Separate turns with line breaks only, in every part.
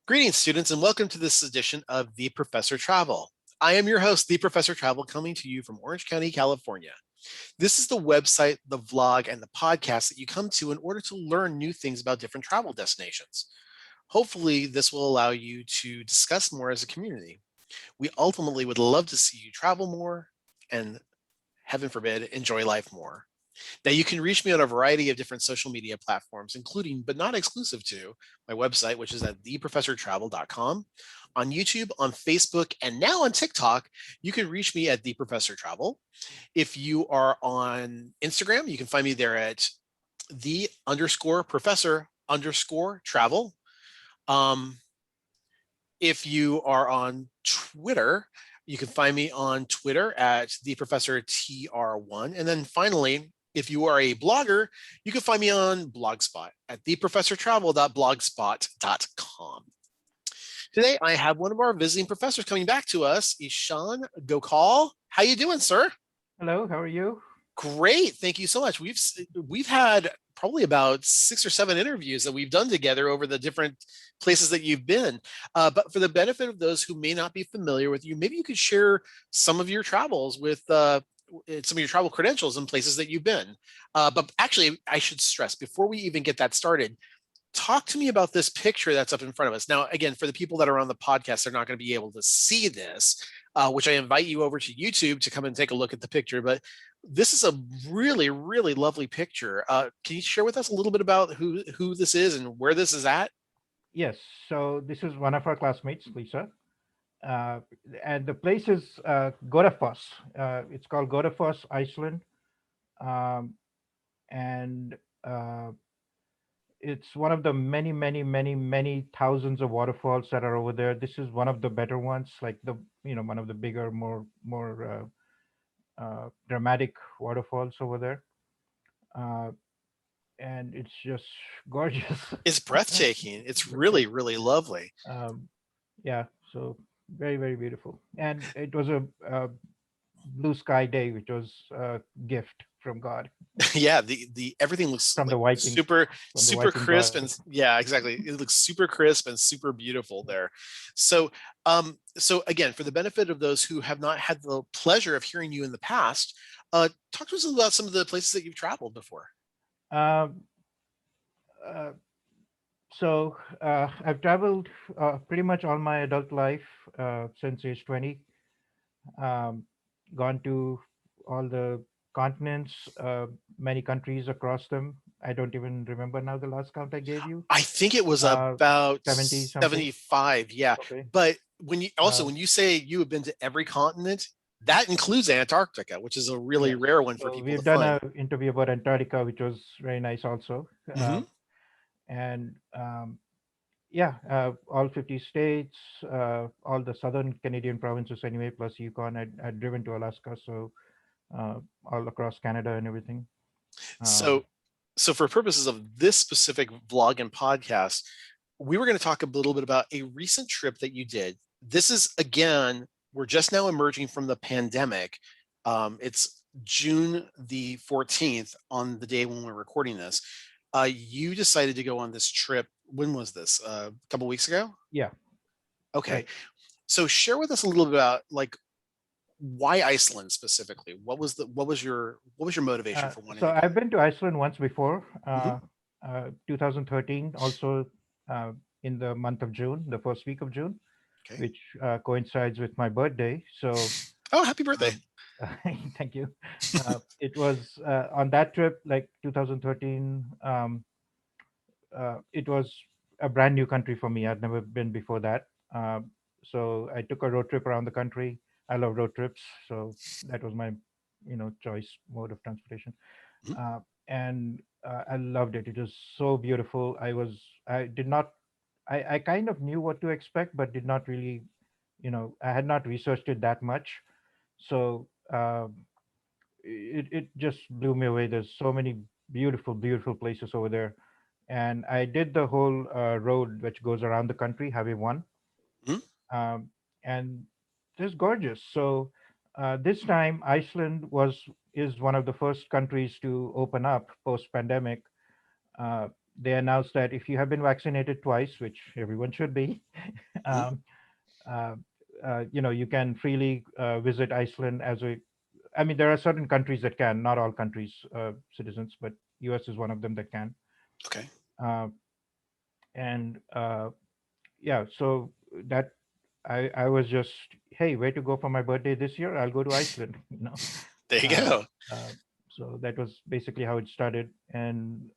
Greetings, students, and welcome to this edition of The Professor Travel. I am your host, The Professor Travel, coming to you from Orange County, California. This is the website, the vlog, and the podcast that you come to in order to learn new things about different travel destinations. Hopefully, this will allow you to discuss more as a community. We ultimately would love to see you travel more and, heaven forbid, enjoy life more. Now, you can reach me on a variety of different social media platforms, including but not exclusive to my website, which is at theprofessortravel.com, on YouTube, on Facebook, and now on TikTok. You can reach me at The Professor Travel. If you are on Instagram, you can find me there at the_professor_travel. If you are on Twitter, you can find me on Twitter at theprofessortr1. And then finally, if you are a blogger, you can find me on Blogspot at theprofessortravel.blogspot.com. Today, I have one of our visiting professors coming back to us, Ishaan Gohkol. How you doing, sir?
Hello, how are you?
Great, thank you so much. We've had probably about 6 or 7 interviews that we've done together over the different places that you've been. But for the benefit of those who may not be familiar with you, maybe you could share some of your travels with some of your travel credentials and places that you've been. But actually, I should stress before we even get that started, talk to me about this picture that's up in front of us. Now, again, for the people that are on the podcast, they're not going to be able to see this, which I invite you over to YouTube to come and take a look at the picture. But this is a really, really lovely picture. Can you share with us a little bit about who this is and where this is at?
Yes, so this is one of our classmates, Lisa. Uh, and the place is Godafoss. It's called Godafoss, Iceland. Um, and it's one of the many, many, many, many thousands of waterfalls that are over there. This is one of the better ones, like one of the bigger, more dramatic waterfalls over there. Uh, and it's just gorgeous.
It's breathtaking. It's really, really lovely.
um, yeah, so very, very beautiful. And it was a blue sky day, which was a gift from God,
Yeah, the everything looks
from
like
the Viking,
super crisp,
God.
and yeah, exactly, it looks super crisp and super beautiful there. So again, for the benefit of those who have not had the pleasure of hearing you in the past, talk to us about some of the places that you've traveled before.
Um, uh, I've traveled pretty much all my adult life since age 20. Um, Gone to all the continents, many countries across them. I don't even remember now the last count I gave you.
I think it was
Uh,
about
70 something.
75, yeah.
Okay.
But when you also
Uh,
when you say you have been to every continent, that includes Antarctica, which is a really
yes.
rare one for
So
people to
we've done
find.
a interview about Antarctica, which was very nice also.
Hmm.
And yeah, all 50 states, all the southern Canadian provinces anyway, plus Yukon. I'd driven to Alaska, so all across Canada and everything. Um,
So, so for purposes of this specific vlog and podcast, we were going to talk a little bit about a recent trip that you did. This is again, we're just now emerging from the pandemic. It's June the 14th on the day when we're recording this. You decided to go on this trip. When was this? A couple weeks ago?
yeah,
Okay.
right.
So share with us a little bit about like why Iceland specifically. What was your motivation for wanting
So
to go
I've been to Iceland once before,
there? Mhm.
2013, also uh, in the month of June, the first week of June,
Okay.
which coincides with my birthday. So
Oh, happy birthday.
um, thank you. It was on that trip, like 2013. It was a brand new country for me. I'd never been before that. So I took a road trip around the country. I love road trips, so that was my, choice mode of transportation.
Mhm.
uh, and I loved it. It was so beautiful. I did not, I kind of knew what to expect, but did not really, I had not researched it that much. So it just blew me away. There's so many beautiful, beautiful places over there. And I did the whole road which goes around the country, Highway 1.
Mhm.
Um, and just gorgeous. So this time, Iceland is one of the first countries to open up post pandemic. they announced that if you have been vaccinated twice, which everyone should be,
Mhm.
um, uh, you can freely visit Iceland as a. I mean, there are certain countries that can, not all countries citizens, but U.S. is one of them that can.
Okay.
Uh, and yeah, so that I was just, hey, where to go for my birthday this year? I'll go to Iceland.
There you
Uh,
go.
uh, so that was basically how it started, and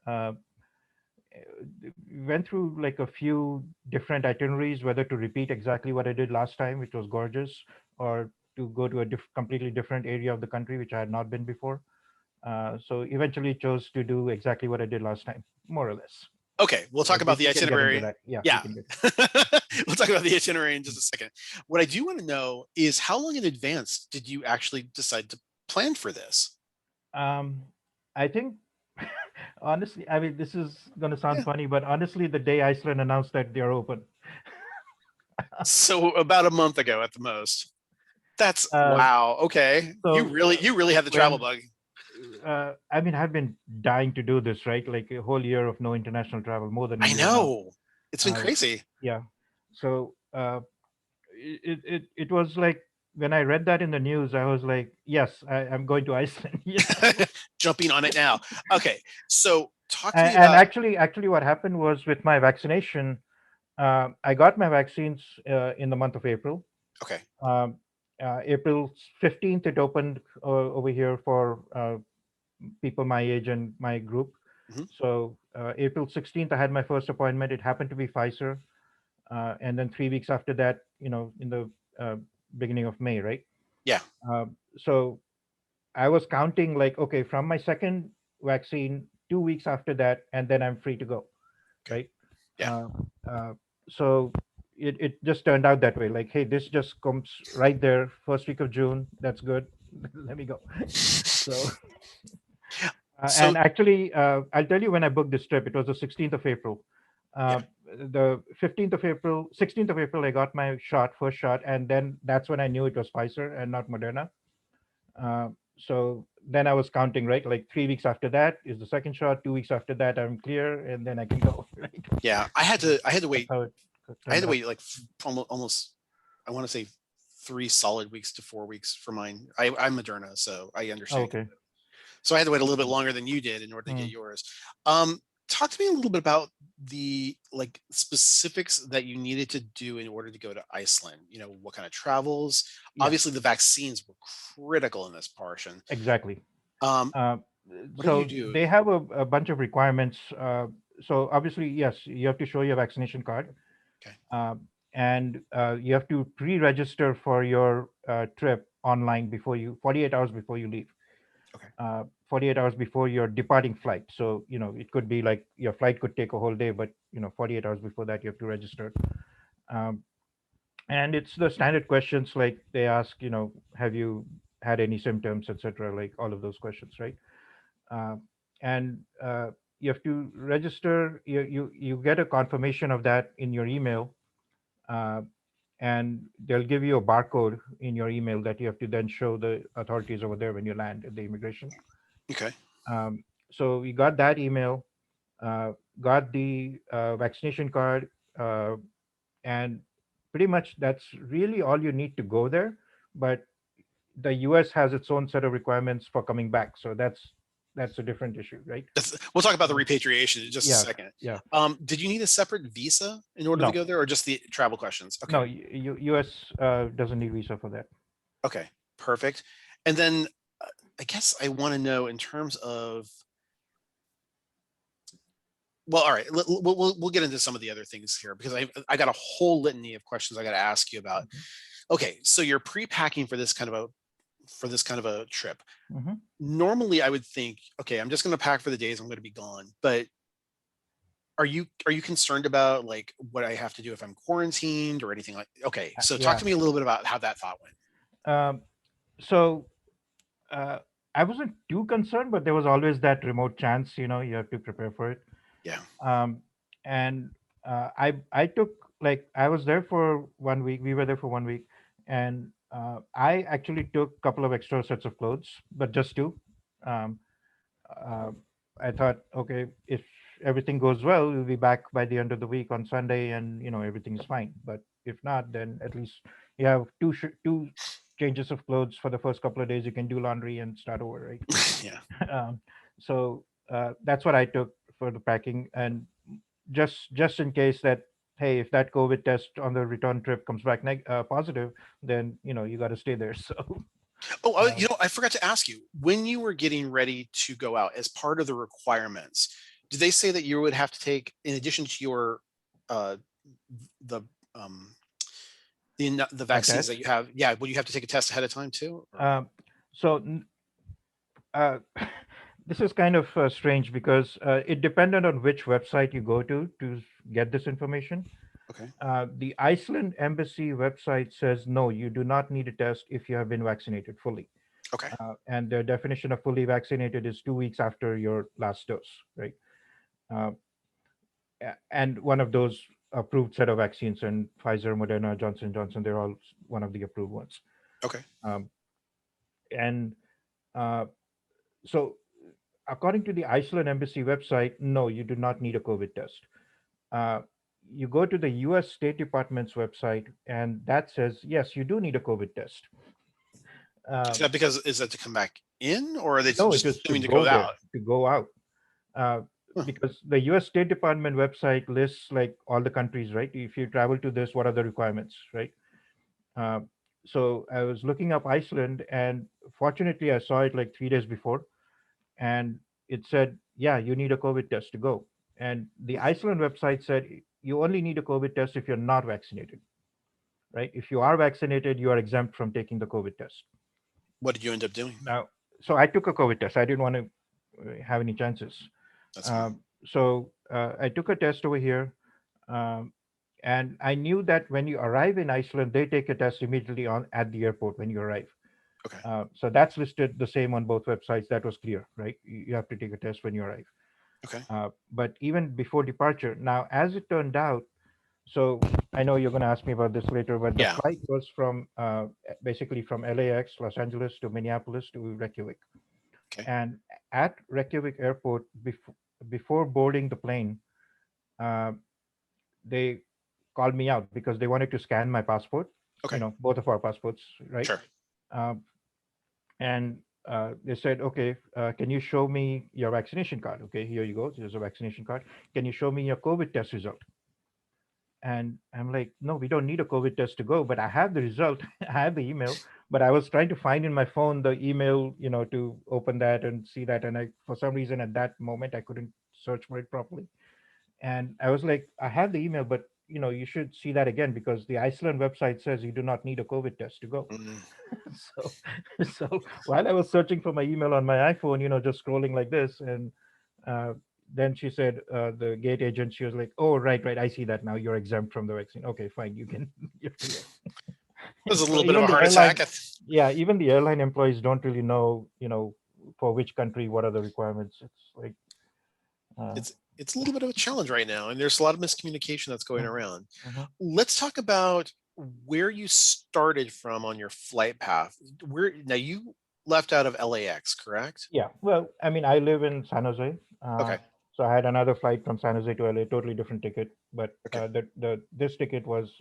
we went through like a few different itineraries, whether to repeat exactly what I did last time, which was gorgeous, or to go to a completely different area of the country, which I had not been before. So eventually chose to do exactly what I did last time, more or less.
Okay, we'll talk
But
about the
we can get into
itinerary.
that. Yeah, we
Yeah.
can get.
We'll talk about the itinerary in just a second. What I do want to know is how long in advance did you actually decide to plan for this?
Um, I think, honestly, I mean, this is going to sound
Yeah.
funny, but honestly, the day Iceland announced that they're open,
So about a month ago at the most. That's
uh,
wow. Okay.
so
You really had the travel
when
bug.
I mean, I've been dying to do this, right? Like a whole year of no international travel, more than a
I
year now.
know. It's been
Uh,
crazy.
yeah. So it was like when I read that in the news, I was like, yes, I'm going to Iceland.
Jumping on it now. Okay. So talk to me
And
about
actually, what happened was with my vaccination, I got my vaccines in the month of April.
okay.
Um, April 15th, it opened over here for people my age and my group.
Mhm.
So April 16th, I had my first appointment. It happened to be Pfizer. And then 3 weeks after that, in the uh, beginning of May, right?
Yeah.
So I was counting like, okay, from my second vaccine, 2 weeks after that, and then I'm free to go,
Okay.
right?
Yeah.
Uh, uh, so it just turned out that way. Like, hey, this just comes right there, first week of June. That's good. Let me go. So,
So
and actually, I'll tell you when I booked this trip. It was the 16th of April.
yeah.
The 15th of April, 16th of April, I got my shot, first shot, and then that's when I knew it was Pfizer and not Moderna. So then I was counting, right? Like 3 weeks after that is the second shot. 2 weeks after that, I'm clear, and then I can go. Right?
Yeah. I had to
That's
wait.
how it
I had
turned
to
out.
wait like almost I want to say 3 solid weeks to 4 weeks for mine. I'm Moderna, so I
Oh,
understand.
okay.
So I had to wait a little bit
Mm,
longer than you did in order to get
mm,
yours. Talk to me a little bit about the like specifics that you needed to do in order to go to Iceland. You know, what kind of travels?
yeah,
Obviously, the vaccines were critical in this portion.
exactly.
Um,
Uh,
what did you
so
do?
they have a bunch of requirements. So obviously, yes, you have to show your vaccination card,
Okay.
uh, and you have to pre-register for your trip online before 48 hours before you leave.
Okay.
48 hours before your departing flight. So, it could be like your flight could take a whole day, but, 48 hours before that, you have to register. Um, and it's the standard questions like they ask, have you had any symptoms, etc., like all of those questions, right? Uh, and you have to register, you get a confirmation of that in your email. Uh, and they'll give you a barcode in your email that you have to then show the authorities over there when you land at the immigration.
Okay.
So we got that email, uh, got the vaccination card, uh, and pretty much that's really all you need to go there. But the US has its own set of requirements for coming back, so that's a different issue, right?
We'll talk about the
Uh,
repatriation in just a
yeah,
second.
yeah.
Did you need a separate visa in order to
No,
go there, or just the travel questions? Okay.
no, US doesn't need visa for that.
Okay. Perfect. And then I guess I want to know in terms of well, all right. We'll get into some of the other things here because I got a whole litany of questions I got to ask you about.
Mhm.
Okay, so you're pre-packing for this kind of a trip.
Mhm.
Normally, I would think, okay, I'm just going to pack for the days I'm going to be gone. But are you concerned about like what I have to do if I'm quarantined or anything like? Okay, so talk
Yeah.
to me a little bit about how that thought went.
Um, so uh, I wasn't too concerned, but there was always that remote chance. You have to prepare for it.
Yeah.
um, and I took, like, I was there for 1 week. We were there for 1 week, and I actually took a couple of extra sets of clothes, but just two. Um, uh, I thought, okay, if everything goes well, we'll be back by the end of the week on Sunday, and everything's fine. But if not, then at least you have two changes of clothes for the first couple of days. You can do laundry and start over, right?
Yeah.
um, so that's what I took for the packing, and just in case that, hey, if that COVID test on the return trip comes back positive, then you got to stay there. So
Oh,
uh,
I forgot to ask you, when you were getting ready to go out as part of the requirements, did they say that you would have to take, in addition to your uh the um the
a
vaccines that
test.
you have, yeah, would you have to take a test ahead of time too? Or
Um, so uh, this is kind of strange because it depended on which website you go to get this information.
okay,
The Iceland embassy website says no, you do not need a test if you have been vaccinated fully.
okay,
And the definition of fully vaccinated is 2 weeks after your last dose, right? Uh, and one of those approved set of vaccines, and Pfizer, Moderna, Johnson Johnson, they're all one of the approved ones.
okay.
Um, and uh, so, according to the Iceland embassy website, no, you do not need a COVID test. Uh, you go to the U.S. State Department's website, and that says yes, you do need a COVID test.
Is
Um,
that because, is that to come back in, or are they
no, it
just
is to
assuming to
go
go
there,
out?
to go out. uh,
Huh.
because the U.S. State Department website lists like all the countries, right? If you travel to this, what are the requirements, right? Uh, so I was looking up Iceland, and fortunately, I saw it like 3 days before, and it said, "Yeah, you need a COVID test to go." And the Iceland website said you only need a COVID test if you're not vaccinated, right? If you are vaccinated, you are exempt from taking the COVID test.
What did you end up doing?
Now, so I took a COVID test. I didn't want to have any chances.
That's fine.
I took a test over here, um, and I knew that when you arrive in Iceland, they take a test immediately on at the airport when you arrive.
Okay.
So that's listed the same on both websites. That was clear, right? You have to take a test when you arrive.
Okay.
But even before departure, now as it turned out, so I know you're going to ask me about this later, but the
Yeah.
flight was from basically from LAX, Los Angeles to Minneapolis to Reykjavik.
Okay.
And at Reykjavik Airport, before boarding the plane, uh, they called me out because they wanted to scan my passport,
Okay.
both of our passports, right?
Sure.
Um, and they said, okay, can you show me your vaccination card? Okay, here you go. There's a vaccination card. Can you show me your COVID test result? And I'm like, no, we don't need a COVID test to go, but I have the result. I have the email, but I was trying to find in my phone the email, to open that and see that. And for some reason at that moment, I couldn't search for it properly. And I was like, I have the email, but you should see that again because the Iceland website says you do not need a COVID test to go.
Mm.
so, so while I was searching for my email on my iPhone, just scrolling like this, and uh, then she said, the gate agent, she was like, "Oh, right, right, I see that now. You're exempt from the vaccine. Okay, fine, you can." You're clear.
That was a
So
little bit of
even
a
the
heart attack.
airline, yeah, even the airline employees don't really know, for which country what are the requirements. It's like, uh,
It's a little bit of a challenge right now, and there's a lot of miscommunication that's going
mhm,
around.
mhm.
Let's talk about where you started from on your flight path. Where now you left out of LAX, correct?
Yeah. Well, I mean, I live in San Jose,
Okay.
so I had another flight from San Jose to LA, totally different ticket. But
Okay.
the this ticket was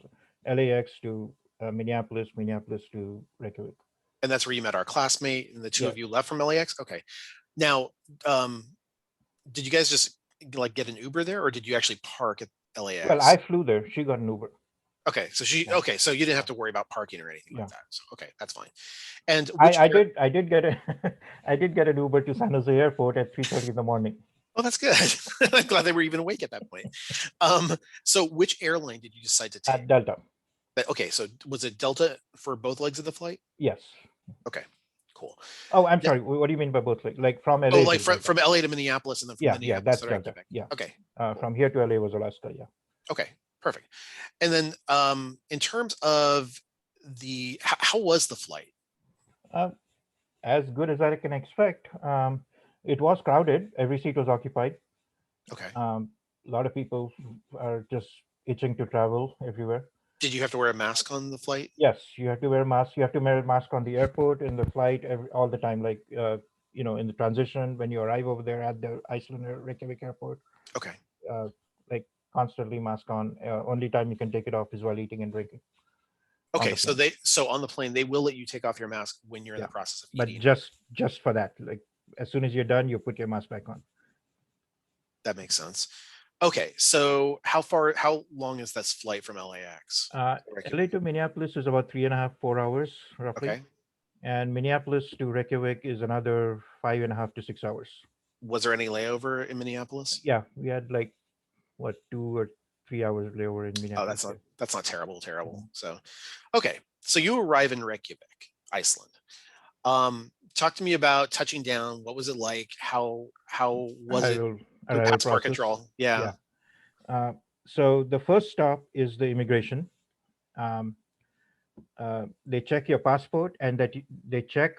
LAX to Minneapolis, Minneapolis to Reykjavik.
And that's where you met our classmate, and the two
Yes.
of you left from LAX. Okay. Now, um, did you guys just like get an Uber there, or did you actually park at
Well, I
LAX?
flew there. She got an Uber.
Okay, so
Yeah.
so you didn't
Yeah.
have to worry about parking or anything like
Yeah.
that. So okay, that's fine. And
I,
which
I did I did get a I did get an Uber to San Jose Airport at 3:30 in the morning.
Oh, that's good. I'm glad they were even awake at that point. Um, so which airline did you decide to take?
At Delta.
Okay, so was it Delta for both legs of the flight?
Yes.
Okay, cool.
Oh, I'm
Yeah.
sorry. What do you mean by both? Like from
Oh,
LA
like
to Delta?
from LA to Minneapolis, and then from
Yeah, yeah,
Minneapolis
that's
to
Delta.
Reykjavik.
Yeah.
Okay, cool.
From here to LA was Alaska. Yeah.
Okay, perfect. And then in terms of how was the flight?
Uh, as good as I can expect. It was crowded. Every seat was occupied.
Okay.
A lot of people are just itching to travel everywhere.
Did you have to wear a mask on the flight?
Yes, you have to wear a mask. You have to wear a mask on the airport, in the flight, all the time. Like in the transition when you arrive over there at the Iceland Reykjavik airport.
Okay.
uh, like constantly mask on. Only time you can take it off is while eating and drinking on
Okay.
the plane.
So on the plane, they will let you take off your mask when you're in the
Yeah,
process of
but
eating.
just for that, like as soon as you're done, you put your mask back on.
That makes sense. Okay. So how long is this flight from LAX to
LA
Reykjavik?
to Minneapolis is about 3.5, 4 hours roughly,
Okay.
and Minneapolis to Reykjavik is another 5.5 to 6 hours.
Was there any layover in Minneapolis?
Yeah, we had like what 2 or 3 hours layover in
Oh,
Minneapolis. Yeah.
that's not terrible, terrible.
Mhm.
So, okay. So you arrive in Reykjavik, Iceland. Talk to me about touching down. What was it like? How was it?
Arrival
With
arrival
passport
process.
control? Yeah.
Yeah. Uh, so the first stop is the immigration. Um, they check your passport, and they check.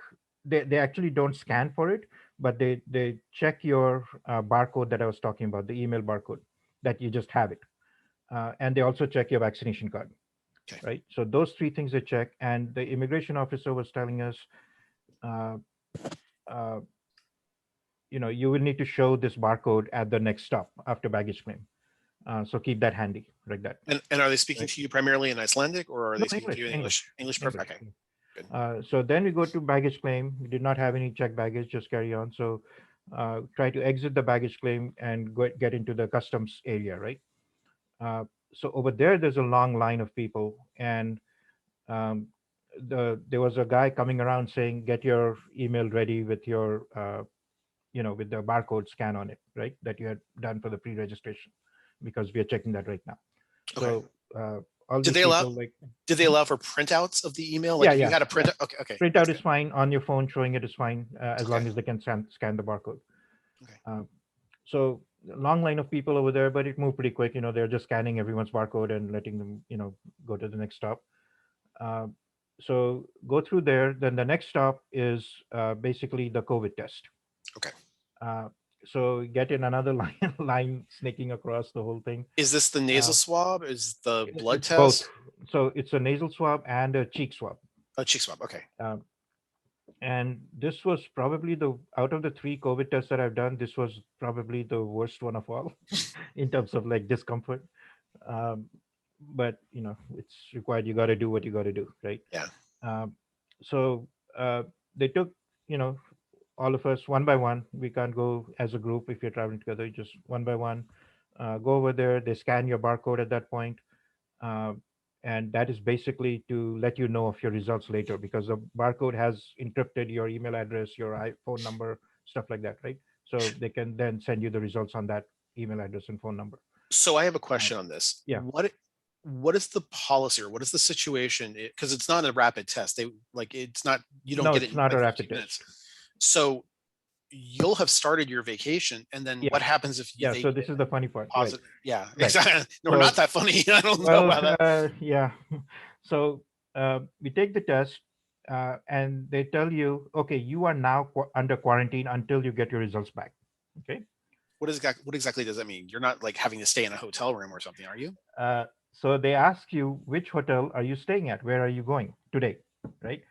They actually don't scan for it, but they check your barcode that I was talking about, the email barcode that you just have it, and they also check your vaccination card.
Okay.
Right. So those three things they check, and the immigration officer was telling us, uh, uh, you will need to show this barcode at the next stop after baggage claim. So keep that handy, like that.
And are they speaking
Right.
to you primarily in Icelandic, or are
No,
they speaking to
English,
you in
English,
English? English,
English.
perfect. Okay, good.
So then we go to baggage claim. We did not have any checked baggage, just carry on. So try to exit the baggage claim and get into the customs area, right? Uh, so over there's a long line of people, and um, there was a guy coming around saying, "Get your email ready with your, with the barcode scan on it, right? That you had done for the pre-registration, because we are checking that right now."
Okay.
So all
Did
these
they allow
people like,
did they
Mhm.
allow for printouts of the email? Like
Yeah,
if you
yeah,
had a
yeah.
print, okay, okay, that's
Printout is
good.
fine on your phone. Showing it is fine as
Okay,
long as they can scan the barcode.
okay.
Uh, so long line of people over there, but it moved pretty quick. They're just scanning everyone's barcode and letting them, go to the next stop. Uh, so go through there. Then the next stop is basically the COVID test.
Okay.
Uh, so get in another line snaking across the whole thing.
Is this the nasal
Uh,
swab? Is the blood
it's both.
test?
So it's a nasal swab and a cheek swab.
Oh, cheek swab. Okay.
Um, and this was probably the out of the three COVID tests that I've done, this was probably the worst one of all in terms of like discomfort. Um, but it's required. You got to do what you got to do, right?
Yeah.
Um, so they took you know all of us one by one. We can't go as a group if you're traveling together. Just one by one. Go over there. They scan your barcode at that point. Um, and that is basically to let you know of your results later, because the barcode has encrypted your email address, your phone number, stuff like that, right? So they can then send you the results on that email address and phone number.
So I have a
Uh,
question on this.
yeah,
What is the policy, or what is the situation? Because it's not a rapid test. They like it's not you don't
no,
get it
it's
in
not a
like
rapid
15
test.
minutes. So you'll have started your vacation, and then
Yeah,
what happens if
yeah.
they
So
get
this is the funny part, right?
positive? Yeah,
Right.
exactly. No, not
So,
that funny. I don't know
well,
about that.
yeah. So we take the test, and they tell you, okay, you are now under quarantine until you get your results back. Okay.
What exactly does that mean? You're not like having to stay in a hotel room or something, are you?
Uh, so they ask you, which hotel are you staying at? Where are you going today? Right.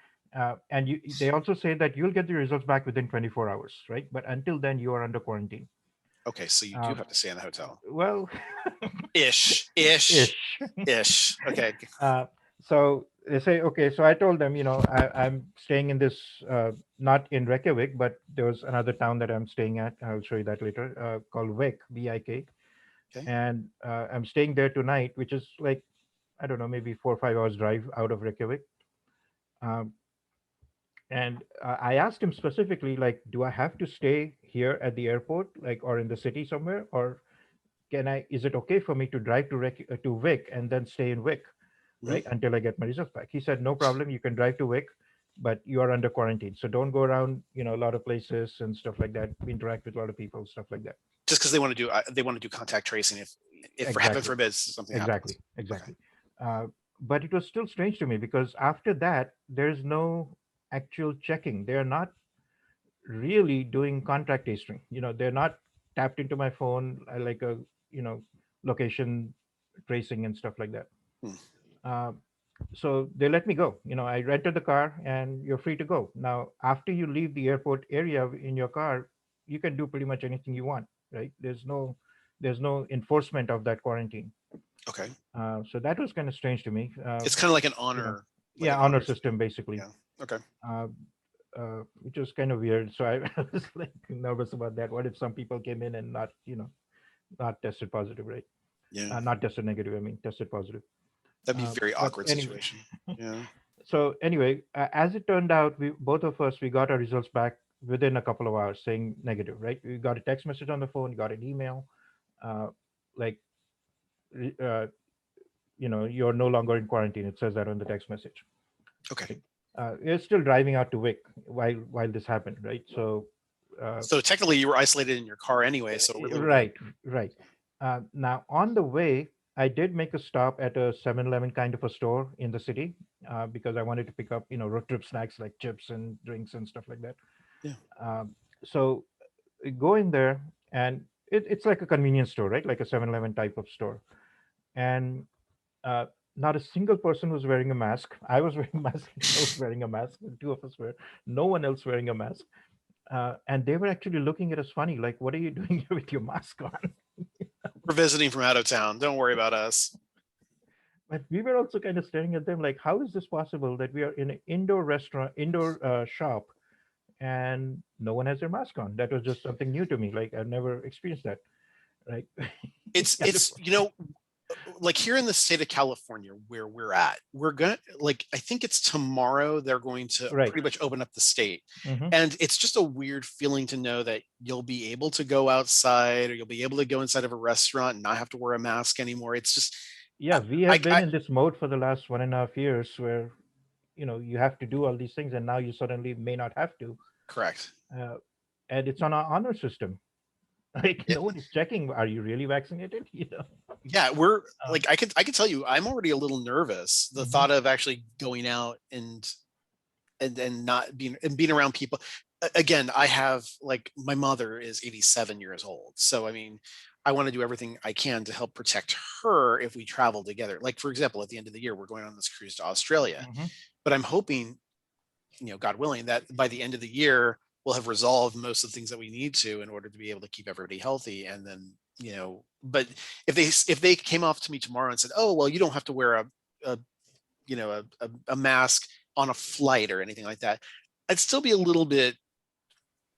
And they also say that you'll get the results back within 24 hours, right? But until then, you are under quarantine.
Okay, so you do
Uh,
have to stay in the hotel.
well,
Ish, ish,
ish.
ish. Okay.
Uh, so they say, okay. So I told them, I'm staying in this, not in Reykjavik, but there was another town that I'm staying at. I'll show you that later, called Vik, Vik.
Okay.
And I'm staying there tonight, which is like, I don't know, maybe 4 or 5 hours drive out of Reykjavik. Um, and I asked him specifically, like, do I have to stay here at the airport, like, or in the city somewhere, or can I? Is it okay for me to drive to Vic and then stay in Vic,
Mhm.
right, until I get my results back? He said, no problem. You can drive to Vic, but you are under quarantine, so don't go around, a lot of places and stuff like that. Interact with a lot of people, stuff like that.
Just because they want to do contact tracing if for heaven
Exactly,
forbid something happens.
exactly,
Okay.
exactly. But it was still strange to me because after that, there's no actual checking. They are not really doing contact tracing. They're not tapped into my phone like a you know location tracing and stuff like that.
Hmm.
Uh, so they let me go. I rented the car and you're free to go. Now, after you leave the airport area in your car, you can do pretty much anything you want, right? There's no there's no enforcement of that quarantine.
Okay.
So that was kind of strange to me.
It's kind of
You know,
like
yeah,
an
honor
honor
system
system.
basically,
Yeah. Okay.
uh, which was kind of weird. So I was like nervous about that. What if some people came in and not, not tested positive, right?
Yeah.
Not tested negative. I mean, tested positive.
That'd be a very
But
awkward
anyway,
situation. Yeah.
so anyway, as it turned out, we both of us we got our results back within a couple of hours, saying negative. Right? We got a text message on the phone, got an email, uh, like uh, you're no longer in quarantine. It says that on the text message.
Okay.
Right? We're still driving out to Wick while this happened, right? So, uh,
So technically, you were isolated in your car anyway, so it really wouldn't have.
right, right. Now on the way, I did make a stop at a 7-Eleven kind of a store in the city because I wanted to pick up, road trip snacks like chips and drinks and stuff like that.
Yeah.
So we go in there, and it's like a convenience store, right? Like a 7-Eleven type of store, and uh, not a single person was wearing a mask. I was wearing a mask. I was wearing a mask. The two of us were. No one else wearing a mask. And they were actually looking at us funny, like, "What are you doing here with your mask on?"
We're visiting from out of town. Don't worry about us.
But we were also kind of staring at them, like, "How is this possible that we are in an indoor restaurant, indoor shop, and no one has their mask on?" That was just something new to me. Like I've never experienced that. Right? In
It's
California.
like here in the state of California where we're at, we're gonna like I think it's tomorrow they're going to
Right.
pretty much open up the state.
Hmm.
And it's just a weird feeling to know that you'll be able to go outside or you'll be able to go inside of a restaurant and not have to wear a mask anymore. It's just
Yeah, we have been
I
in this mode for the last 1.5 years where you have to do all these things, and now you suddenly may not have to.
correct.
uh, and it's on our honor system. Like
Yeah,
no one is checking, are you really vaccinated?
yeah, we're
um,
like I could tell you I'm already a little nervous. The
mhm.
thought of actually going out and not being around people. Again, I have like my mother is 87 years old, so I mean I want to do everything I can to help protect her if we travel together. Like for example, at the end of the year we're going on this cruise to Australia,
Mhm.
but I'm hoping, God willing, that by the end of the year we'll have resolved most of the things that we need to in order to be able to keep everybody healthy. And then, but if they came off to me tomorrow and said, oh well, you don't have to wear a a mask on a flight or anything like that, I'd still be a little bit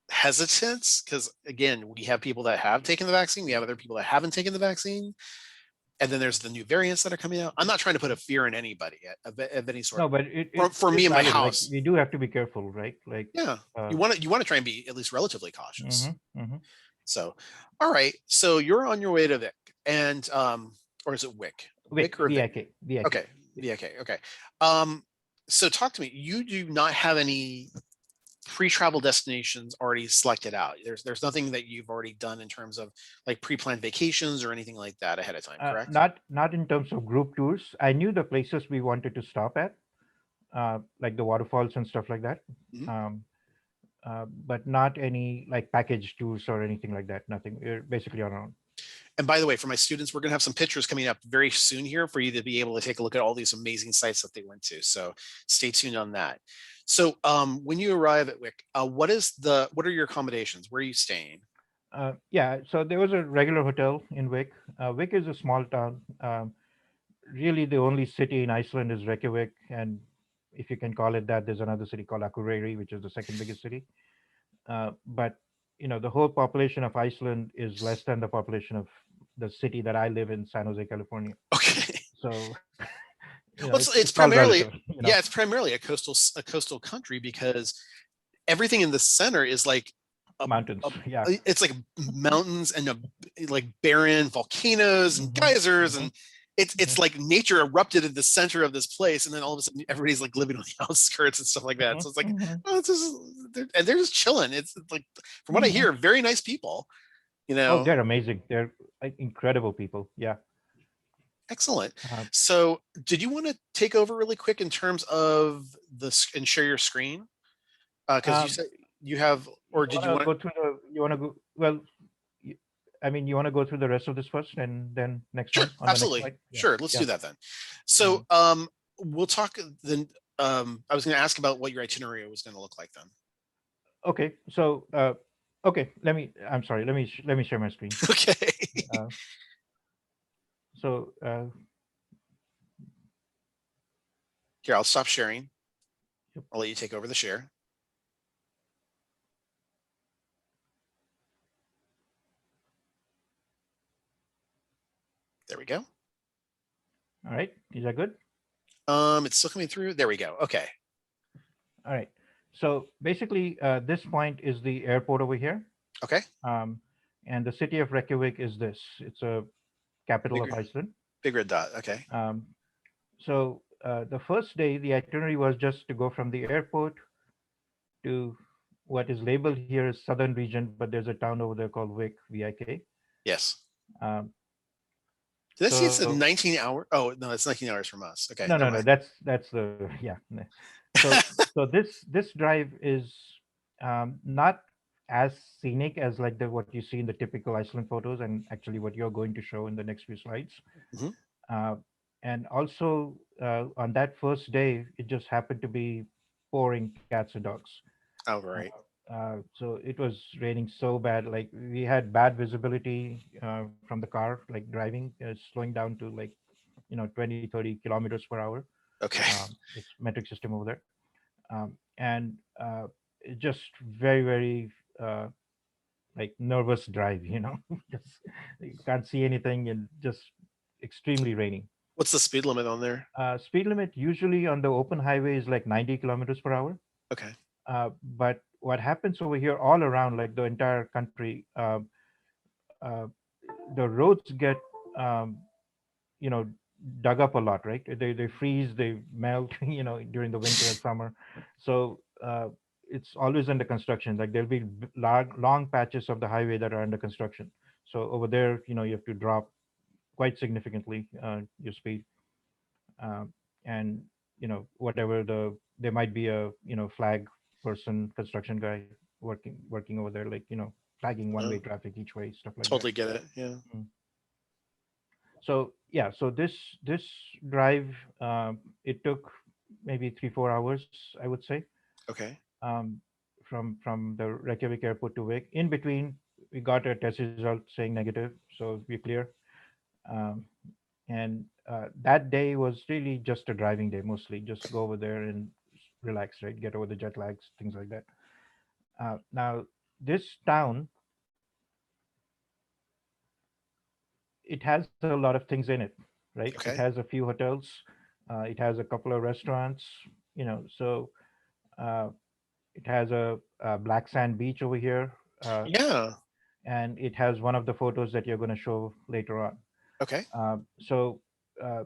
hesitant because again, we have people that have taken the vaccine, we have other people that haven't taken the vaccine, and then there's the new variants that are coming out. I'm not trying to put a fear in anybody of any sort.
No, but
For
it
me
is
and my
valid. Like
house,
we do have to be careful, right? Like
yeah,
uh,
you want to try and be at least relatively cautious.
mhm, mhm.
So, all right, so you're on your way to Vic, and or is it Wick?
Vic,
Wick or Vic?
VIK, VIK.
Okay, okay, okay. Um, so talk to me. You do not have any pre-travel destinations already selected out. There's nothing that you've already done in terms of like pre-planned vacations or anything like that ahead of time, correct?
Not in terms of group tours. I knew the places we wanted to stop at, like the waterfalls and stuff like that.
Mhm.
Um, but not any like package tours or anything like that. Nothing. We're basically on our own.
And by the way, for my students, we're going to have some pictures coming up very soon here for you to be able to take a look at all these amazing sites that they went to. So stay tuned on that. So when you arrive at Wick, what are your accommodations? Where are you staying?
Yeah, so there was a regular hotel in Wick. Wick is a small town. Really, the only city in Iceland is Reykjavik, and if you can call it that, there's another city called Akureyri, which is the second biggest city. But the whole population of Iceland is less than the population of the city that I live in, San Jose, California.
Okay.
So
Well,
it's
it's
all
primarily,
relative.
yeah, it's primarily a coastal country because everything in the center is like a,
Mountains.
a
Yeah.
it's like mountains and like barren volcanoes and
Hmm.
geysers,
Hmm.
and it's like nature erupted in the center of this place, and then all of a sudden everybody's like living on the outskirts and stuff like that.
Hmm.
So it's like,
Hmm.
oh, it's just, they're just chilling. It's like, from what I
Hmm.
hear, very nice people. You
Oh,
know,
they're amazing. They're like incredible people. Yeah.
Excellent.
Uh,
So, did you want to take over really quick in terms of and share your screen? Because you
um,
said you have, or
you
did
want
you
to
want?
go through the? You want to go? Well, you, I mean, you want to go through the rest of this first, and then next
Sure,
one on the next
absolutely.
slide. Yeah.
Sure, let's
Yeah.
do that then. So,
Um,
we'll talk then. I was going to ask about what your itinerary was going to look like then.
okay. So, okay. I'm sorry. Let me share my screen.
Okay.
Uh, so
Here, I'll stop sharing.
yep.
I'll let you take over the share. There we go.
All right, is that good?
It's still coming through. There we go. Okay.
All right. So basically, this point is the airport over here,
Okay.
um, and the city of Reykjavik is this. It's a capital of
Bigger,
Iceland.
big red dot. Okay.
So the first day, the itinerary was just to go from the airport to what is labeled here as southern region, but there's a town over there called Vik, Vik.
Yes.
Um,
Did I see it's a
so
19 hour? Oh, no, it's 19 hours from us. Okay.
no,
Never
no, no.
mind.
That's the yeah. So this drive is not as scenic as like the what you see in the typical Iceland photos, and actually what you're going to show in the next few slides.
Mhm.
Uh, and also on that first day, it just happened to be pouring cats and dogs.
Oh, right.
So it was raining so bad. Like we had bad visibility from the car, like driving, slowing down to like 20, 30 kilometers per hour.
Okay.
This metric system over there, and it just very very like nervous drive. Just you can't see anything and just extremely raining.
What's the speed limit on there?
Speed limit usually on the open highway is like 90 kilometers per hour.
Okay.
But what happens over here, all around, like the entire country, uh, the roads get um, you know dug up a lot, right? They freeze, they melt, during the winter and summer. So it's always under construction. Like there'll be long patches of the highway that are under construction. So over there, you have to drop quite significantly your speed, and whatever there might be a flag person, construction guy working over there, like flagging one way
Oh,
traffic each way, stuff like that.
totally get it. Yeah.
Mm. So yeah, so this drive, it took maybe 3-4 hours, I would say,
Okay.
um, from the Reykjavik airport to Wake. In between, we got a test result saying negative, so we're clear. Um, and that day was really just a driving day, mostly just go over there and relax, right? Get over the jet lags, things like that. Now, this town, it has a lot of things in it, right? It
Okay.
has a few hotels, it has a couple of restaurants, so uh, it has a black sand beach over here, uh,
Yeah.
and it has one of the photos that you're going to show later on.
Okay.
So uh,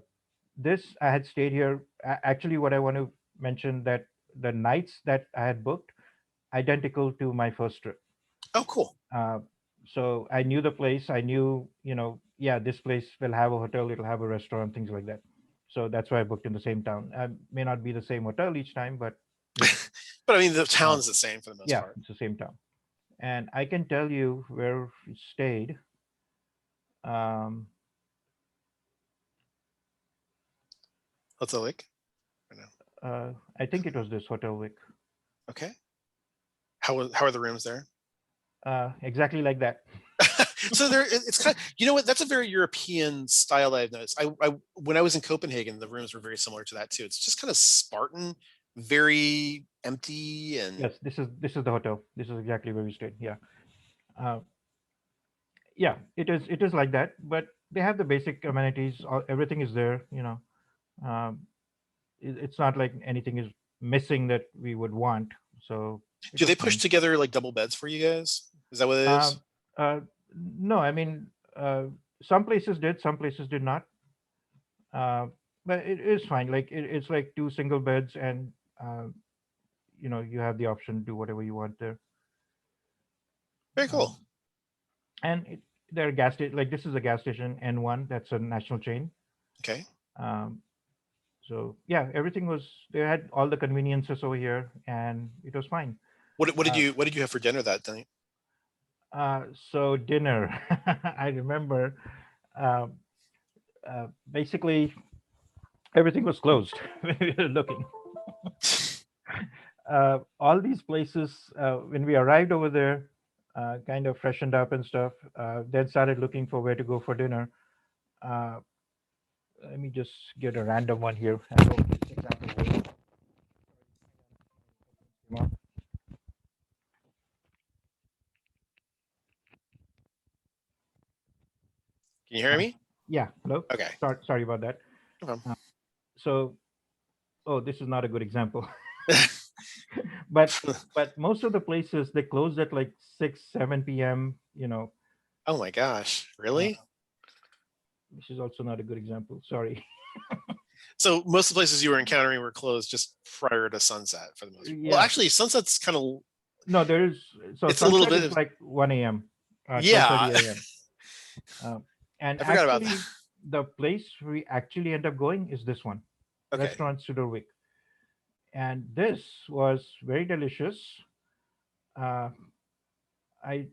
this I had stayed here. Actually, what I want to mention that the nights that I had booked identical to my first trip.
Oh, cool.
Uh, so I knew the place. I knew, yeah, this place will have a hotel. It'll have a restaurant, things like that. So that's why I booked in the same town. May not be the same hotel each time, but you know,
But I mean, the
uh,
town's the same for the most
yeah,
part.
it's the same town. And I can tell you where we stayed. Um,
What's the link? I know.
I think it was this Hotel Wick.
Okay. How are the rooms there?
Exactly like that.
So it's kind of, you know what, that's a very European style I've noticed. I when I was in Copenhagen, the rooms were very similar to that too. It's just kind of Spartan, very empty, and
Yes, this is the hotel. This is exactly where we stayed. Yeah, uh, yeah. It is like that, but they have the basic amenities. Everything is there. Um, it's not like anything is missing that we would want. So it
do
was
they push
fine.
together like double beds for you guys? Is that what it is?
Um, uh, no, I mean, some places did, some places did not. Uh, but it is fine. Like it's like two single beds, and uh, you have the option to do whatever you want there.
Very
Um,
cool.
and there are like this is a gas station N1. That's a national chain.
Okay.
Um, so yeah, everything was. They had all the conveniences over here, and it was fine.
What did
Uh,
you have for dinner that night?
so dinner, I remember. Uh, Basically, everything was closed when we were looking. All these places, when we arrived over there, kind of freshened up and stuff. Then started looking for where to go for dinner. Uh, Let me just get a random one here. I hope this example works.
Can you hear me?
Yeah, hello.
Okay.
Sorry about that.
Okay.
Uh, so, oh, this is not a good example. but most of the places they close at like 6, 7 p.m.
Oh my gosh,
Uh,
really?
which is also not a good example. Sorry.
So most of the places you were encountering were closed just prior to sunset for the most part. Well,
Yeah.
actually, sunset's kind of
No, there is. So
it's a little
sunset
bit
is
of
like 1 a.m.,
yeah.
12:30 a.m. Uh, and
I forgot about that.
actually, the place we actually end up going is this one,
Okay.
Restaurant Sudorvik, and this was very delicious. Uh, I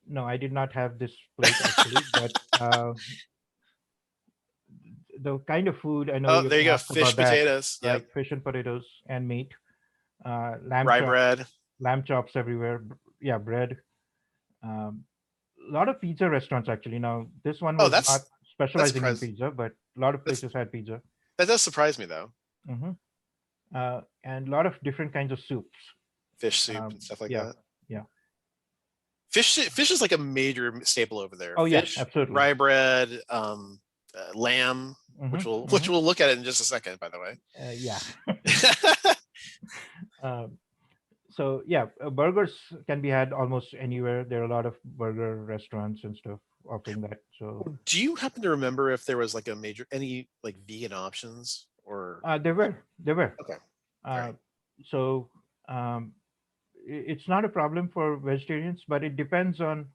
No, I did not have this plate actually, but the kind of food I know
Oh,
you
there you go.
asked
Fish,
about that,
potatoes. Yep.
like fish and potatoes and meat,
Rye bread.
lamb chops everywhere. Yeah, bread. Um, a lot of pizza restaurants actually. Now this one
Oh,
was not
that's
specializing in
surprising.
pizza, but a lot of
That's
places had pizza.
that does surprise me though.
Hmm And a lot of different kinds of soups.
Fish soup and stuff like
Yeah,
that.
yeah.
Fish is like a major staple over there.
Oh yeah,
Fish,
absolutely.
rye bread, lamb,
Hmm
which
hmm
we'll look at it in just a second, by the way.
Yeah. um, so yeah, burgers can be had almost anywhere. There are a lot of burger restaurants and stuff offering that. So
Do you happen to remember if there was like any like vegan options or
there were.
okay, all
Uh,
right,
so um, it's not a problem for vegetarians, but it depends on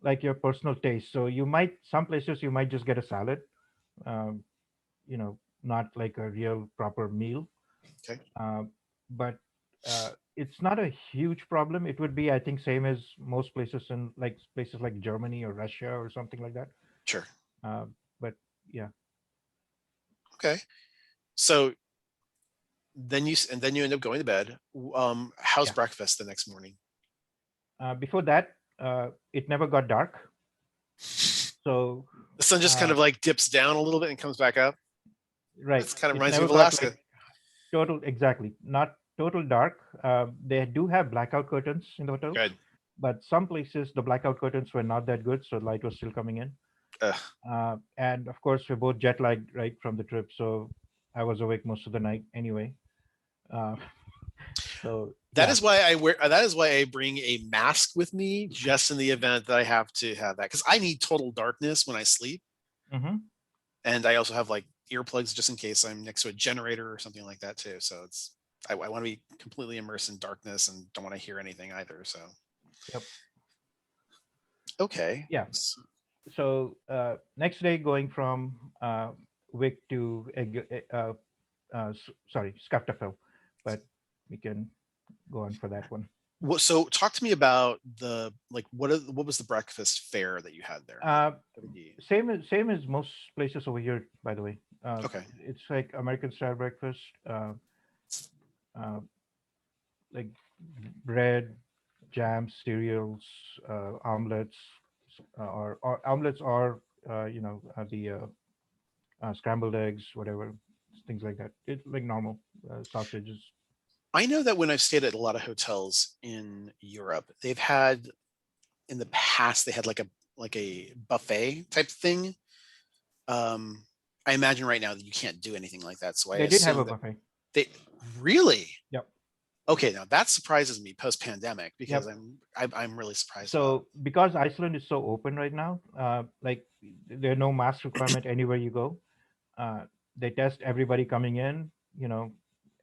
like your personal taste. So you might some places you might just get a salad, um, not like a real proper meal.
okay,
Uh, but it's not a huge problem. It would be, I think, same as most places in like places like Germany or Russia or something like that.
sure,
Uh, but yeah,
okay. So then you end up going to bed. How's
yeah.
breakfast the next morning?
Before that, it never got dark. So
The sun just kind
uh,
of like dips down a little bit and comes back up.
right,
That's kind of
it
reminds me
never
of
got
Alaska.
like total exactly not total dark. They do have blackout curtains in the hotels,
Good.
but some places the blackout curtains were not that good, so light was still coming in.
Ugh.
And of course, we're both jet lagged right from the trip, so I was awake most of the night anyway. Uh, so
That
yeah.
is why I wear. That is why I bring a mask with me, just in the event that I have to have that, because I need total darkness when I sleep,
hmm
and I also have like earplugs just in case I'm next to a generator or something like that too. So I want to be completely immersed in darkness and don't want to hear anything either. So
Yep.
okay.
Yeah. So next day, going from Wick to sorry, Skaftafell, but we can go on for that one.
So talk to me about the like what was the breakfast fare that you had there? Like
Uh,
what did you
same as most places over here, by the way.
okay.
It's like American style breakfast, uh, like bread, jams, cereals, omelets, or omelets, or the scrambled eggs, whatever, things like that. It like normal sausages.
I know that when I've stayed at a lot of hotels in Europe, they've had in the past they had like a buffet type thing. Um, I imagine right now that you can't do anything like that, so I
They did have
assume
a
that
buffet.
they really
Yep.
okay. Now that surprises me post pandemic because
Yep.
I'm really surprised about.
So because Iceland is so open right now, like there's no mask requirement anywhere you go. Uh, they test everybody coming in. You know,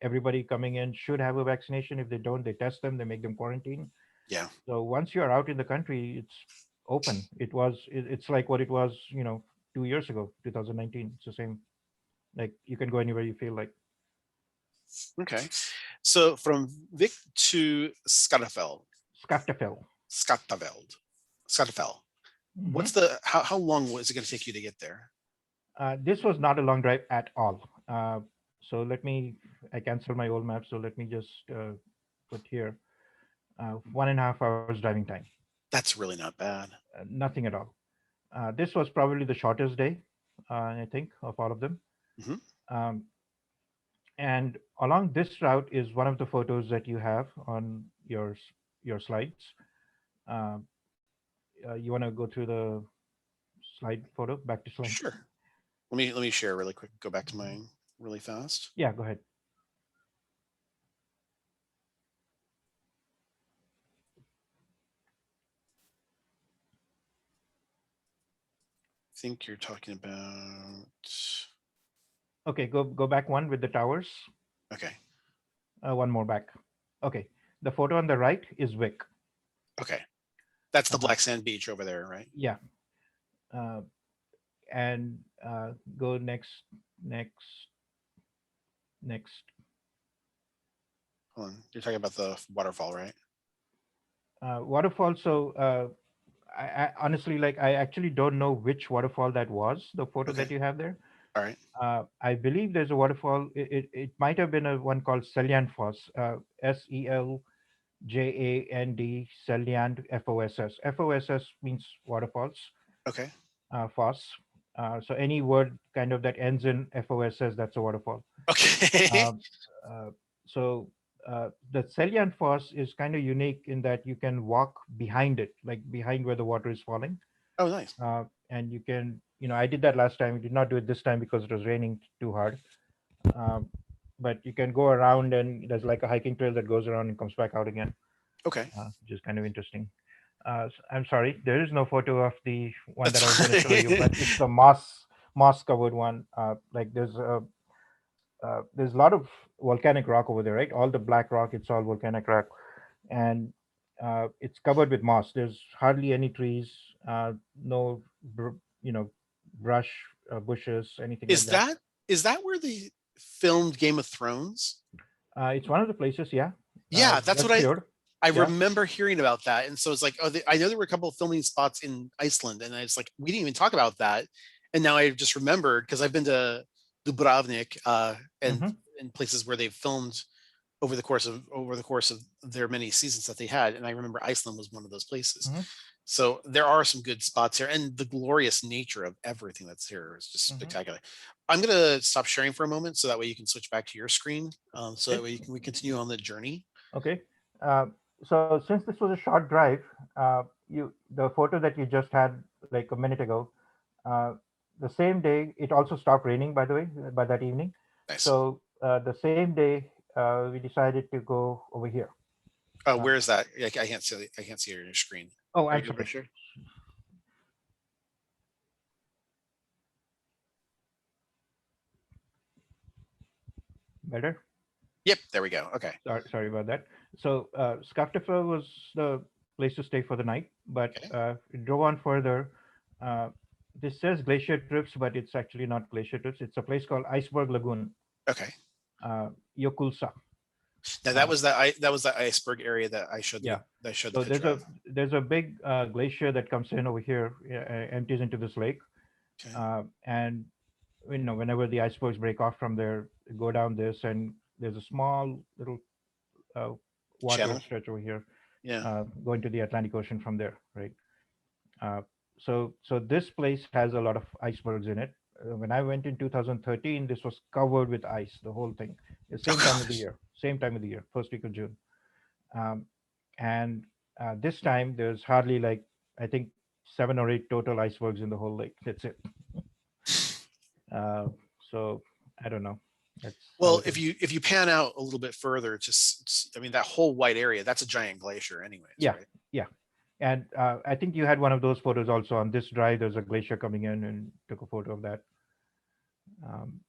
everybody coming in should have a vaccination. If they don't, they test them. They make them quarantine.
Yeah.
So once you're out in the country, it's open. It's like what it was, 2 years ago, 2019. It's the same. Like you can go anywhere you feel like.
Okay. So from Vic to Skattafell,
Skaftafell.
Skattaveld, Skattafell.
hmm
How long was it going to take you to get there?
This was not a long drive at all. So I canceled my old map. So let me just put here 1.5 hours driving time.
That's really not bad.
Nothing at all. This was probably the shortest day, I think, of all of them.
Hmm.
Um, and along this route is one of the photos that you have on your slides. Um, you want to go through the slide photo, back to slide?
Sure. Let me share really quick. Go back to mine really fast.
Yeah, go ahead.
I think you're talking about.
Okay, go back one with the towers.
Okay.
One more back. Okay, the photo on the right is Wick.
Okay. That's the
Uh,
black sand beach over there, right?
yeah, uh, and go next, next.
Hold on. You're talking about the waterfall, right?
Waterfall. So I honestly, like, I actually don't know which waterfall that was. The photo
Okay.
that you have there.
All right.
I believe there's a waterfall. It might have been a one called Seljan Foss. Seljand, Seljand, Foss. Foss means waterfalls.
Okay.
Foss. So any word kind of that ends in Foss, that's a waterfall.
Okay.
Um, uh, so the Seljan Foss is kind of unique in that you can walk behind it, like behind where the water is falling,
Oh, nice.
and you can, I did that last time. I did not do it this time because it was raining too hard. Um, but you can go around, and there's like a hiking trail that goes around and comes back out again,
Okay.
which is kind of interesting. I'm sorry, there is no photo of the one
That's
that I was going to show you,
fine.
but it's the moss covered one. Like there's a lot of volcanic rock over there, right? All the black rock, it's all volcanic rock, and it's covered with moss. There's hardly any trees, no, you know, brush, bushes, anything like
is
that.
that is that where they filmed Game of Thrones?
It's one of the places, yeah.
Yeah, that's
That
what
fjord,
I
yeah.
remember hearing about that. And so it's like, oh, I know there were a couple of filming spots in Iceland, and it's like we didn't even talk about that. And now I just remembered because I've been to Dubrovnik and
Hmm.
in places where they've filmed over the course of their many seasons that they had. And I remember Iceland was one of those places.
Hmm.
So there are some good spots here, and the glorious nature of everything that's here is just
Hmm.
spectacular. I'm gonna stop sharing for a moment so that way you can switch back to your screen, so that
Okay.
way we continue on the journey.
Okay. Uh, so since this was a short drive, the photo that you just had like a minute ago, uh, the same day it also stopped raining. By the way, by that evening,
Nice.
so the same day we decided to go over here. Uh,
Where is that? I can't see. I can't see it on your screen.
oh,
Are
I'm
you able to
sorry.
share?
Better.
Yep. There we go. Okay.
Sorry about that. So Skaftafa was the place to stay for the night, but
Okay.
we drove on further. Uh, this says glacier trips, but it's actually not glacier trips. It's a place called Iceberg Lagoon,
Okay.
Yokulsa.
Now that
Uh,
was that iceberg area that I showed
yeah.
the
So
picture of.
there's a big glacier that comes in over here, empties into this lake,
Okay.
and whenever the icebergs break off from there, go down this, and there's a small little uh, water
Channel.
stretch over here,
Yeah.
going to the Atlantic Ocean from there, right? Uh, so this place has a lot of icebergs in it. When I went in 2013, this was covered with ice, the whole thing. The
Oh
same time of the
gosh.
year, same time of the year, first week of June. Um, and this time there's hardly, like, I think 7 or 8 total icebergs in the whole lake. That's it. Uh, so I don't know. That's how
Well,
it is.
if you pan out a little bit further, I mean that whole white area, that's a giant glacier, anyways,
Yeah,
right?
yeah. And I think you had one of those photos also on this drive. There's a glacier coming in, and took a photo of that. Um,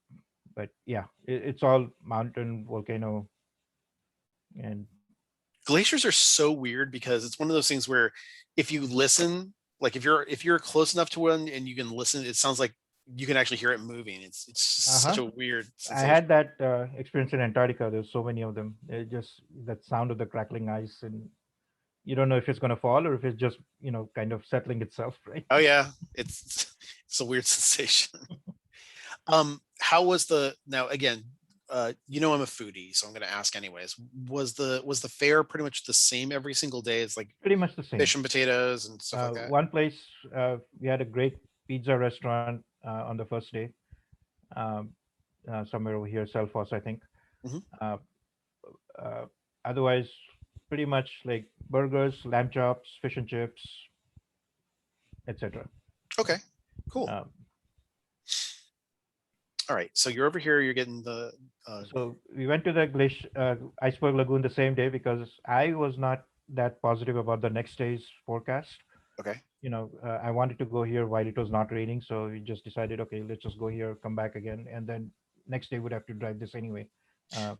but yeah, it's all mountain, volcano, and
Glaciers are so weird because it's one of those things where if you listen, like if you're close enough to one and you can listen, it sounds like you can actually hear it moving. It's just such
uh-huh.
a weird
I
sensation.
had that experience in Antarctica. There's so many of them. It just that sound of the crackling ice, and you don't know if it's going to fall or if it's just kind of settling itself, right?
Oh yeah, it's it's a weird sensation. How was the now again? I'm a foodie, so I'm going to ask anyways. Was the fare pretty much the same every single day? It's like
Pretty much the same.
fish and potatoes and stuff like that.
One place, we had a great pizza restaurant on the first day, um, somewhere over here, Selfos, I think.
Hmm.
Uh, uh, Otherwise, pretty much like burgers, lamb chops, fish and chips, etc.
Okay, cool.
Um,
All right, so you're over here. You're getting the.
so we went to the Iceberg Lagoon the same day because I was not that positive about the next day's forecast.
Okay.
I wanted to go here while it was not raining, so we just decided, okay, let's just go here, come back again, and then next day would have to drive this anyway. Uh,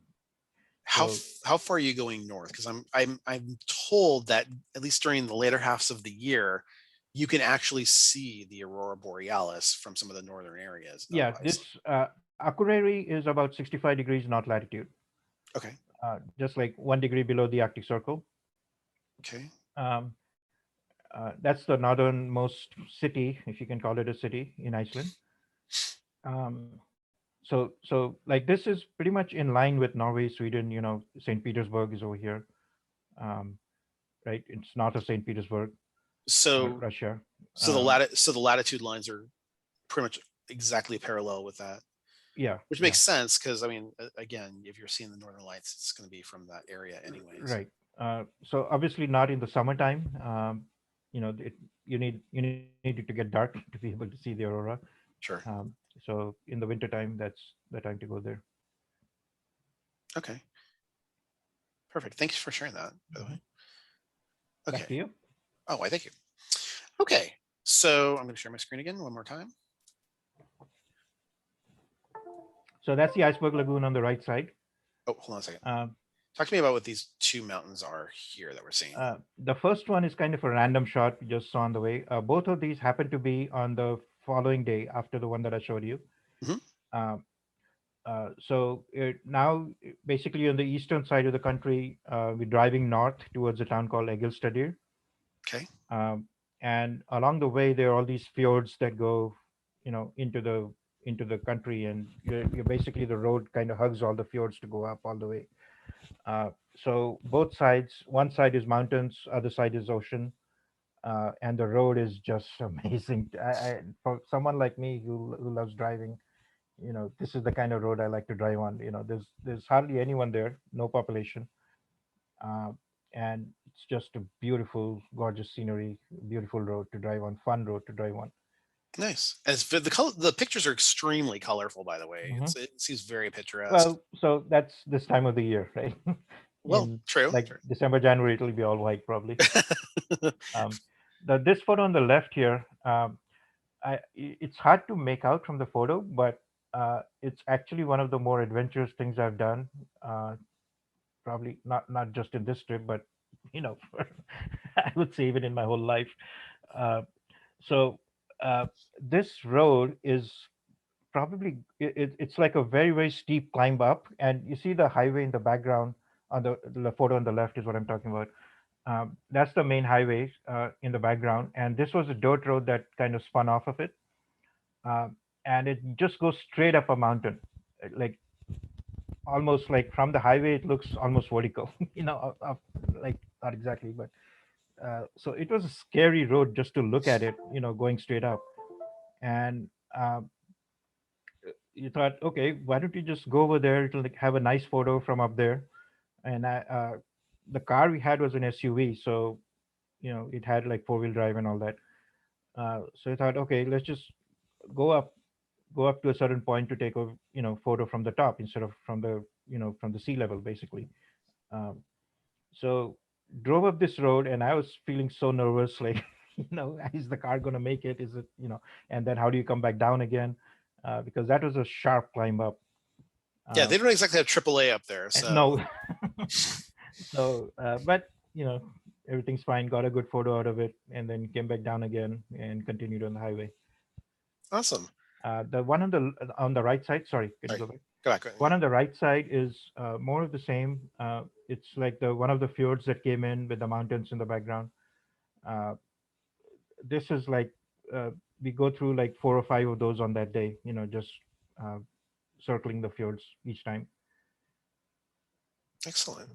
so
How far are you going north? Because I'm told that at least during the later halves of the year, you can actually see the aurora borealis from some of the northern areas of
yeah, this
Iceland.
Akureyri is about 65 degrees north latitude,
Okay.
just like 1 degree below the Arctic Circle.
Okay.
Um, that's the northernmost city, if you can call it a city, in Iceland. Um, so like this is pretty much in line with Norway, Sweden. St. Petersburg is over here, um, right? It's north of St. Petersburg,
So
Russia.
so the
Um,
latitude lines are pretty much exactly parallel with that,
yeah,
which
yeah,
makes sense because I mean, again, if you're seeing the northern lights, it's going to be from that area anyways.
right. So obviously not in the summertime. You need it to get dark to be able to see the aurora.
Sure.
Um, so in the winter time, that's the time to go there.
Okay. Perfect. Thanks for sharing that, by the
Mhm.
way.
Back
Okay.
to you.
Oh, I thank you. Okay. So I'm going to share my screen again one more time.
So that's the Iceberg Lagoon on the right side.
Oh, hold on a second.
Um,
Talk to me about what these two mountains are here that we're seeing.
the first one is kind of a random shot we just saw on the way. Both of these happen to be on the following day after the one that I showed you.
Hmm.
Um, now, basically, on the eastern side of the country, we're driving north towards a town called Egilstadir.
Okay.
Um, and along the way, there are all these fjords that go, into the country, and you're basically the road kind of hugs all the fjords to go up all the way. So both sides, one side is mountains, other side is ocean, and the road is just amazing. For someone like me who loves driving, this is the kind of road I like to drive on. There's hardly anyone there, no population, uh, and it's just a beautiful, gorgeous scenery, beautiful road to drive on, fun road to drive on.
Nice. And the color, the pictures are extremely colorful, by the way.
Hmm.
It seems very picturesque.
Well, so that's this time of the year, right?
Well,
In
true.
like
True.
December, January, it'll be all white probably. Um, this photo on the left here, it's hard to make out from the photo, but it's actually one of the more adventurous things I've done. Uh, Probably not just in this trip, but for, I would say even in my whole life. Uh, so uh, this road is probably it's like a very very steep climb up, and you see the highway in the background on the photo on the left is what I'm talking about. That's the main highway in the background, and this was a dirt road that kind of spun off of it, um, and it just goes straight up a mountain, like almost like from the highway it looks almost vertical, like not exactly, but so it was a scary road just to look at it, going straight up, and you thought, okay, why don't you just go over there? It'll like have a nice photo from up there. And the car we had was an SUV, so it had like four-wheel drive and all that. So I thought, okay, let's just go up, go up to a certain point to take a photo from the top instead of from the sea level, basically. Um, so drove up this road, and I was feeling so nervous, like is the car gonna make it? Is it And then how do you come back down again? Because that was a sharp climb up.
Yeah,
Uh,
they don't exactly have AAA up there, so
no. So, but everything's fine. Got a good photo out of it, and then came back down again and continued on the highway.
awesome.
The one on the right side. Sorry, can you
Sorry,
go back?
go back.
One on the right side is more of the same. It's like the one of the fjords that came in with the mountains in the background. Uh, this is like uh, we go through like four or five of those on that day. Just uh, circling the fjords each time.
Excellent.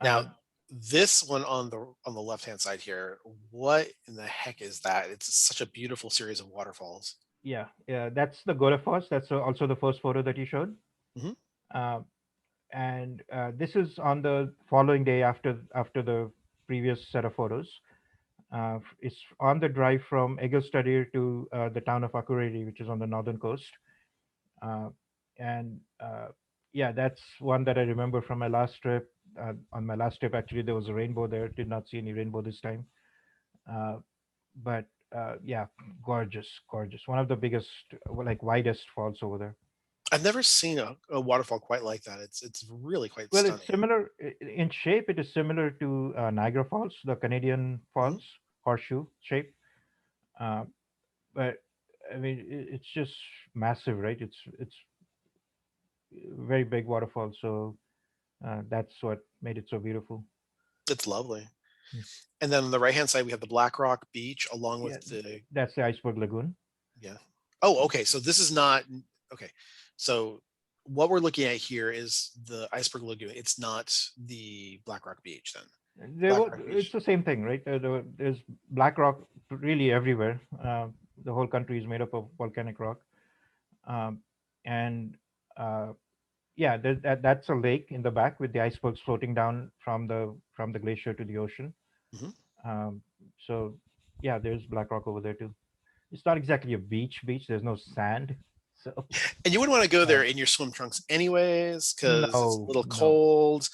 Now,
Uh,
this one on the left-hand side here, what in the heck is that? It's such a beautiful series of waterfalls.
yeah, yeah, that's the Golefoss. That's also the first photo that you showed.
Hmm.
Uh, and this is on the following day after the previous set of photos. It's on the drive from Egilstadir to the town of Akureyri, which is on the northern coast. Uh, and Yeah, that's one that I remember from my last trip. On my last trip, actually, there was a rainbow there. Did not see any rainbow this time. Uh, but Yeah, gorgeous, gorgeous. One of the biggest, like widest falls over there.
I've never seen a waterfall quite like that. It's really quite
Well, it's
stunning.
similar in shape. It is similar to Niagara Falls, the Canadian
Mhm.
Falls, horseshoe shape. Uh, but I mean, it's just massive, right? It's very big waterfall, so that's what made it so beautiful.
It's lovely.
Mm.
And then on the right-hand side, we have the Black Rock Beach along
Yeah,
with the
that's the Iceberg Lagoon.
yeah. Oh, okay. So this is not okay. So what we're looking at here is the Iceberg Lagoon. It's not the Black Rock Beach then. Black Rock
It's
Beach.
the same thing, right? There's black rock really everywhere. The whole country is made up of volcanic rock, um, and uh, yeah, that's a lake in the back with the icebergs floating down from the glacier to the ocean.
Mhm.
Um, so yeah, there's black rock over there too. It's not exactly a beach. There's no sand, so
And you wouldn't want to go
uh,
there in your swim trunks anyways, because it's a
no,
little
no.
cold.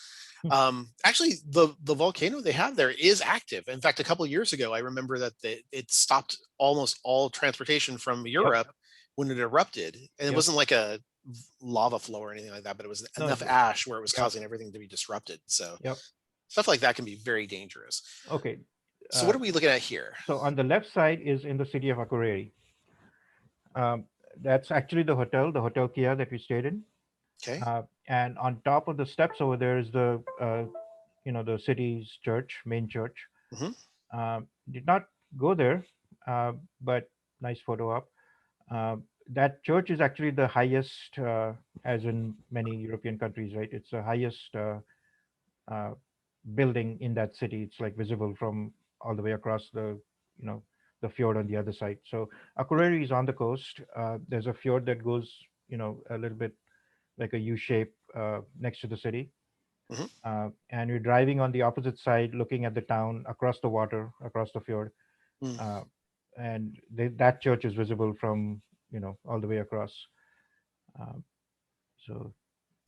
Actually, the volcano they have there is active. In fact, a couple of years ago, I remember that it stopped almost all transportation from
Yep,
Europe when it erupted, and it
yep.
wasn't like a lava flow or anything like that, but it was
No,
enough ash where it was
yep,
causing everything to be disrupted. So
yep.
stuff like that can be very dangerous.
Okay.
So what
Uh,
are we looking at here?
so on the left side is in the city of Akureyri. Um, that's actually the Hotel Kia that we stayed in.
Okay.
And on top of the steps over there is the city's church, main church.
Hmm.
Did not go there, but nice photo up. That church is actually the highest, as in many European countries, right? It's the highest uh, building in that city. It's like visible from all the way across you know, the fjord on the other side. So Akureyri is on the coast. There's a fjord that goes, a little bit like a U shape next to the city.
Hmm.
And you're driving on the opposite side, looking at the town across the water, across the fjord.
Mm.
Uh, and that church is visible from, all the way across. Um, so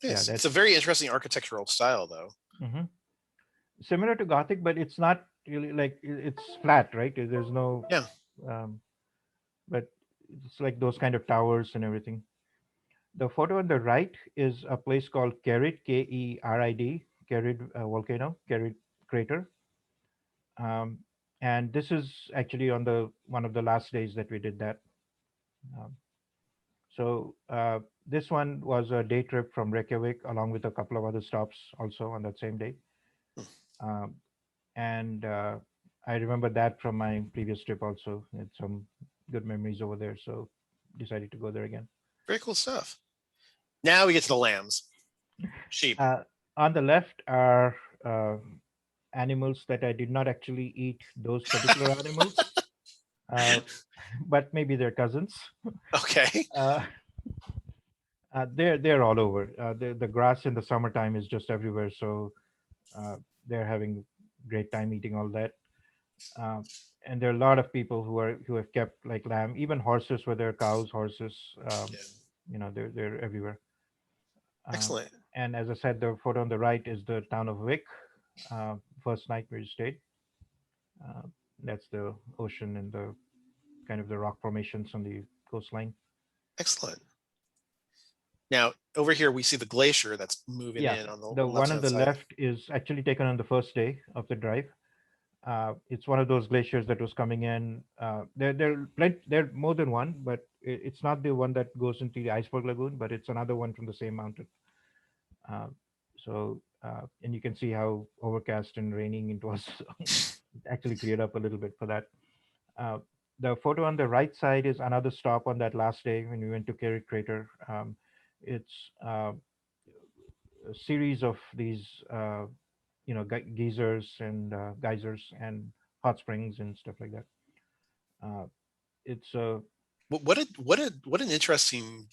yeah,
Yes, it's
that's
a very interesting architectural style, though.
mhm. Similar to Gothic, but it's not really like it's flat, right? There's no,
Yeah.
um, but it's like those kind of towers and everything. The photo on the right is a place called Kerid, Kerid, Kerid volcano, Kerid crater. Um, and this is actually on the one of the last days that we did that. Um, so this one was a day trip from Reykjavik, along with a couple of other stops also on that same day.
Mm.
Um, and I remember that from my previous trip also. Had some good memories over there, so decided to go there again.
Very cool stuff. Now we get to the lambs, sheep.
Uh, on the left are uh, animals that I did not actually eat those particular animals, uh, but maybe they're cousins.
Okay.
Uh, they're all over. The grass in the summertime is just everywhere, so uh, they're having great time eating all that. Uh, and there are a lot of people who have kept like lamb, even horses, where there are cows, horses. Um,
Yeah.
they're everywhere. Um,
Excellent.
and as I said, the photo on the right is the town of Wick. First night we stayed. Uh, that's the ocean and the kind of the rock formations on the coastline.
Excellent. Now over here we see the glacier that's moving
Yeah,
in on the
the
left
one on
hand
the
side.
left is actually taken on the first day of the drive. It's one of those glaciers that was coming in. There more than one, but it's not the one that goes into the Iceberg Lagoon, but it's another one from the same mountain. Uh, and you can see how overcast and raining it was. It actually cleared up a little bit for that. Uh, the photo on the right side is another stop on that last day when we went to Kerry Crater. It's a series of these geysers and geysers and hot springs and stuff like that. Uh, it's
What an interesting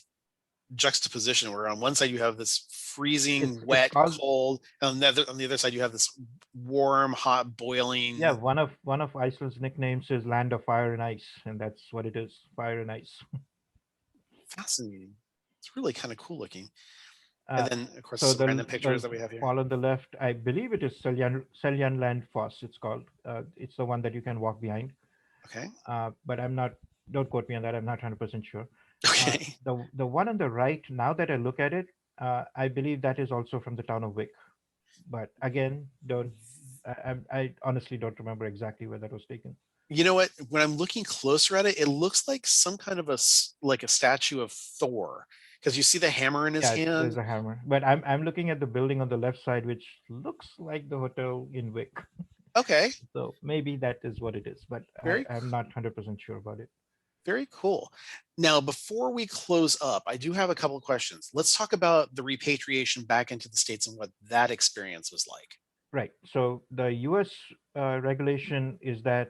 juxtaposition where on one side you have this freezing,
it's
wet,
called,
cold, and on the other side you have this warm, hot,
yeah,
boiling.
one of Iceland's nicknames is Land of Fire and Ice, and that's what it is, fire and ice.
Fascinating. It's really kind of cool looking. And
Uh,
then, of course,
so
some random pictures
the
that we have here.
wall on the left, I believe it is Seljan Land Foss. It's called. It's the one that you can walk behind.
Okay.
But I'm not. Don't quote me on that. I'm not 100% sure.
Okay.
The one on the right, now that I look at it, I believe that is also from the town of Wick. But again, don't. I honestly don't remember exactly where that was taken.
You know what? When I'm looking closer at it, it looks like some kind of like a statue of Thor because you see the hammer in his
Yeah,
hand.
there's a hammer. But I'm looking at the building on the left side, which looks like the hotel in Wick.
Okay.
So maybe that is what it is, but
Very,
I'm not 100% sure about it.
very cool. Now, before we close up, I do have a couple of questions. Let's talk about the repatriation back into the States and what that experience was like.
Right. So the US regulation is that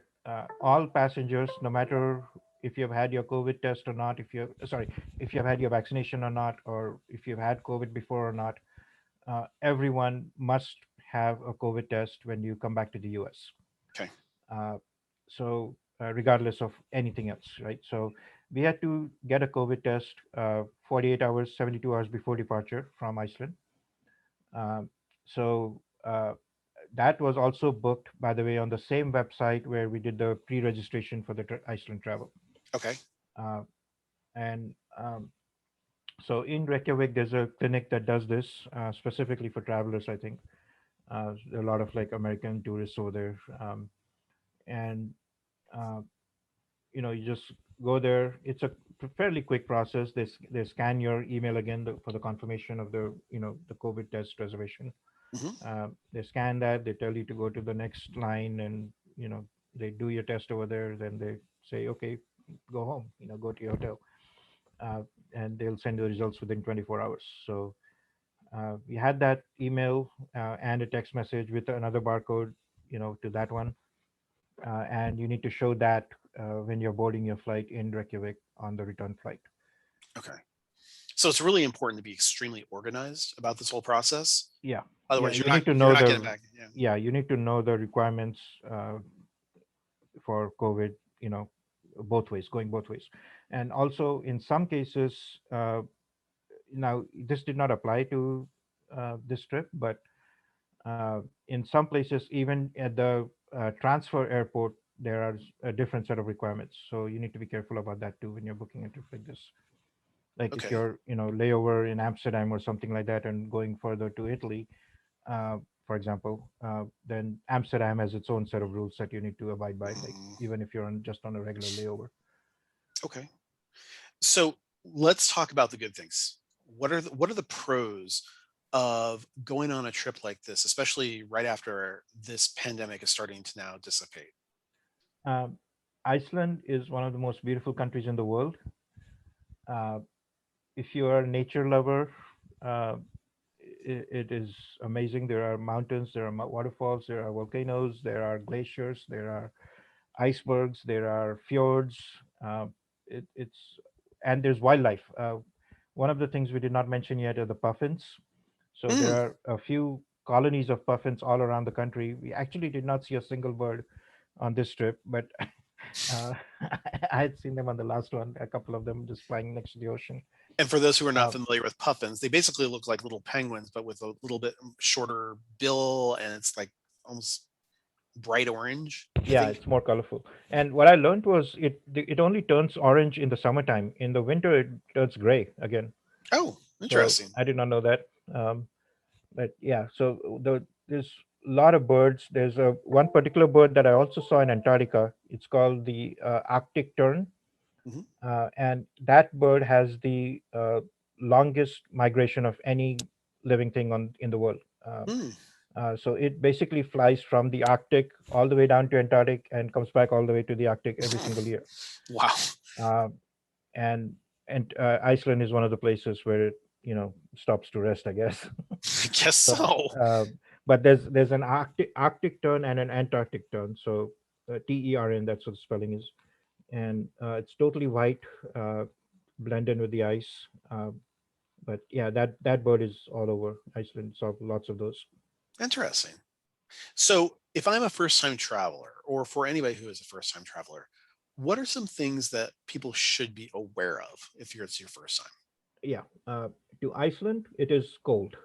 all passengers, no matter if you've had your COVID test or not, if you've had your vaccination or not, or if you've had COVID before or not, everyone must have a COVID test when you come back to the US.
Okay.
Uh, regardless of anything else, right? So we had to get a COVID test 48 hours, 72 hours before departure from Iceland. Um, so that was also booked, by the way, on the same website where we did the pre-registration for the Iceland travel.
Okay.
Uh, and So in Reykjavik, there's a clinic that does this specifically for travelers. I think there are a lot of like American tourists over there, and uh, you just go there. It's a fairly quick process. They scan your email again for the confirmation of the COVID test reservation.
Hmm.
They scan that. They tell you to go to the next line, and they do your test over there. Then they say, okay, go home. Go to your hotel, uh, and they'll send you the results within 24 hours. So we had that email and a text message with another barcode, to that one, and you need to show that when you're boarding your flight in Reykjavik on the return flight.
Okay. So it's really important to be extremely organized about this whole process.
Yeah, yeah.
Otherwise,
You need to
you're
know
not getting
the
back. Yeah.
yeah, you need to know the requirements for COVID. Both ways, going both ways, and also in some cases, now this did not apply to this trip, but in some places, even at the transfer airport, there are a different set of requirements. So you need to be careful about that too when you're booking a trip like this. Like if
Okay.
you're, layover in Amsterdam or something like that and going further to Italy, for example, then Amsterdam has its own set of rules that you need to abide by, like
Mm,
even if you're just on a regular layover.
okay. So let's talk about the good things. What are the pros of going on a trip like this, especially right after this pandemic is starting to now dissipate?
Um, Iceland is one of the most beautiful countries in the world. Uh, if you are a nature lover, uh, it is amazing. There are mountains, there are waterfalls, there are volcanoes, there are glaciers, there are icebergs, there are fjords. Uh, it's and there's wildlife. One of the things we did not mention yet are the puffins. So there
Mm.
are a few colonies of puffins all around the country. We actually did not see a single bird on this trip, but uh, I had seen them on the last one. A couple of them just flying next to the ocean.
And for those who are not
Uh,
familiar with puffins, they basically look like little penguins, but with a little bit shorter bill, and it's like almost bright orange, I
Yeah,
think.
it's more colorful. And what I learned was it only turns orange in the summertime. In the winter, it turns gray again.
Oh,
So
interesting.
I did not know that. Um, but yeah, so there's a lot of birds. There's a one particular bird that I also saw in Antarctica. It's called the Arctic tern,
Hmm.
and that bird has the longest migration of any living thing on in the world.
Mm.
So it basically flies from the Arctic all the way down to Antarctic and comes back all the way to the Arctic every single year.
Wow.
Uh, and Iceland is one of the places where it stops to rest, I guess.
Guess
So,
so.
but there's an Arctic tern and an Antarctic tern. So TERN, that's what the spelling is, and it's totally white, uh, blended with the ice. But yeah, that bird is all over Iceland. So lots of those.
Interesting. So, if I'm a first time traveler, or for anybody who is a first time traveler, what are some things that people should be aware of if it's your first time?
Yeah, to Iceland, it is cold.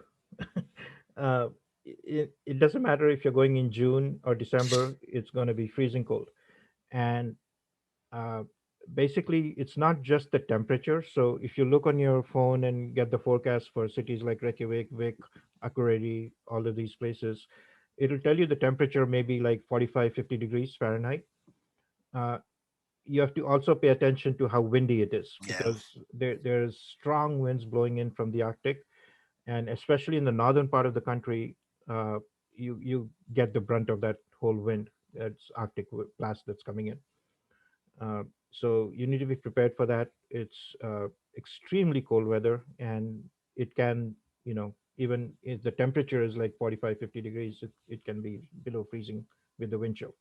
uh, it doesn't matter if you're going in June or December; it's going to be freezing cold. And uh, basically, it's not just the temperature. So if you look on your phone and get the forecast for cities like Reykjavik, Vik, Akureyri, all of these places, it'll tell you the temperature may be like 45, 50 degrees Fahrenheit. Uh, you have to also pay attention to how windy it is
Yeah.
because there's strong winds blowing in from the Arctic, and especially in the northern part of the country, uh, you get the brunt of that whole wind. That's Arctic blast that's coming in. So you need to be prepared for that. It's extremely cold weather, and it can, even if the temperature is like 45, 50 degrees, it can be below freezing with the wind chill.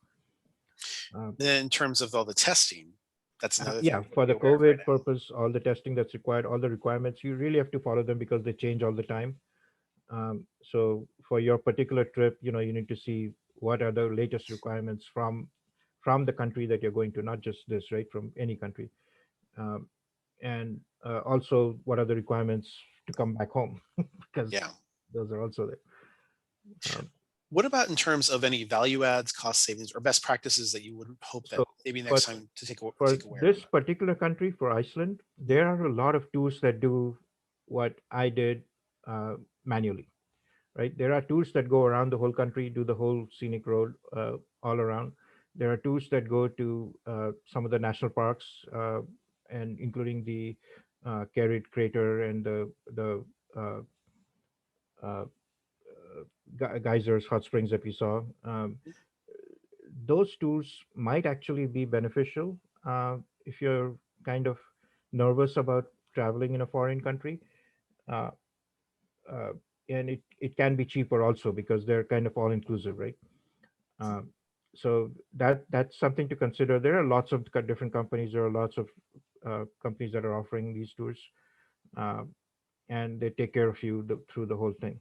Uh,
Then, in terms of all the testing, that's another thing
yeah,
people to
for
be
the
aware of right
COVID purpose, all the testing that's required, all the requirements, you really have to follow them because they change all the time. So for your particular trip, you need to see what are the latest requirements from the country that you're going to, not just this, right? From any country. Um, and also what are the requirements to come back home
now.
because
Yeah.
those are also there. Um,
What about in terms of any value adds, cost savings, or best practices that you would hope that
so
maybe
for
next time to
for
take aware
this
of?
particular country, for Iceland, there are a lot of tours that do what I did manually. Right, there are tours that go around the whole country, do the whole scenic road all around. There are tours that go to some of the national parks, and including the Kerrit crater and the uh, uh, geysers, hot springs that we saw. Those tours might actually be beneficial if you're kind of nervous about traveling in a foreign country. Uh, uh, and it can be cheaper also because they're kind of all inclusive, right? Um, so that's something to consider. There are lots of different companies. There are lots of companies that are offering these tours, uh, and they take care of you through the whole thing.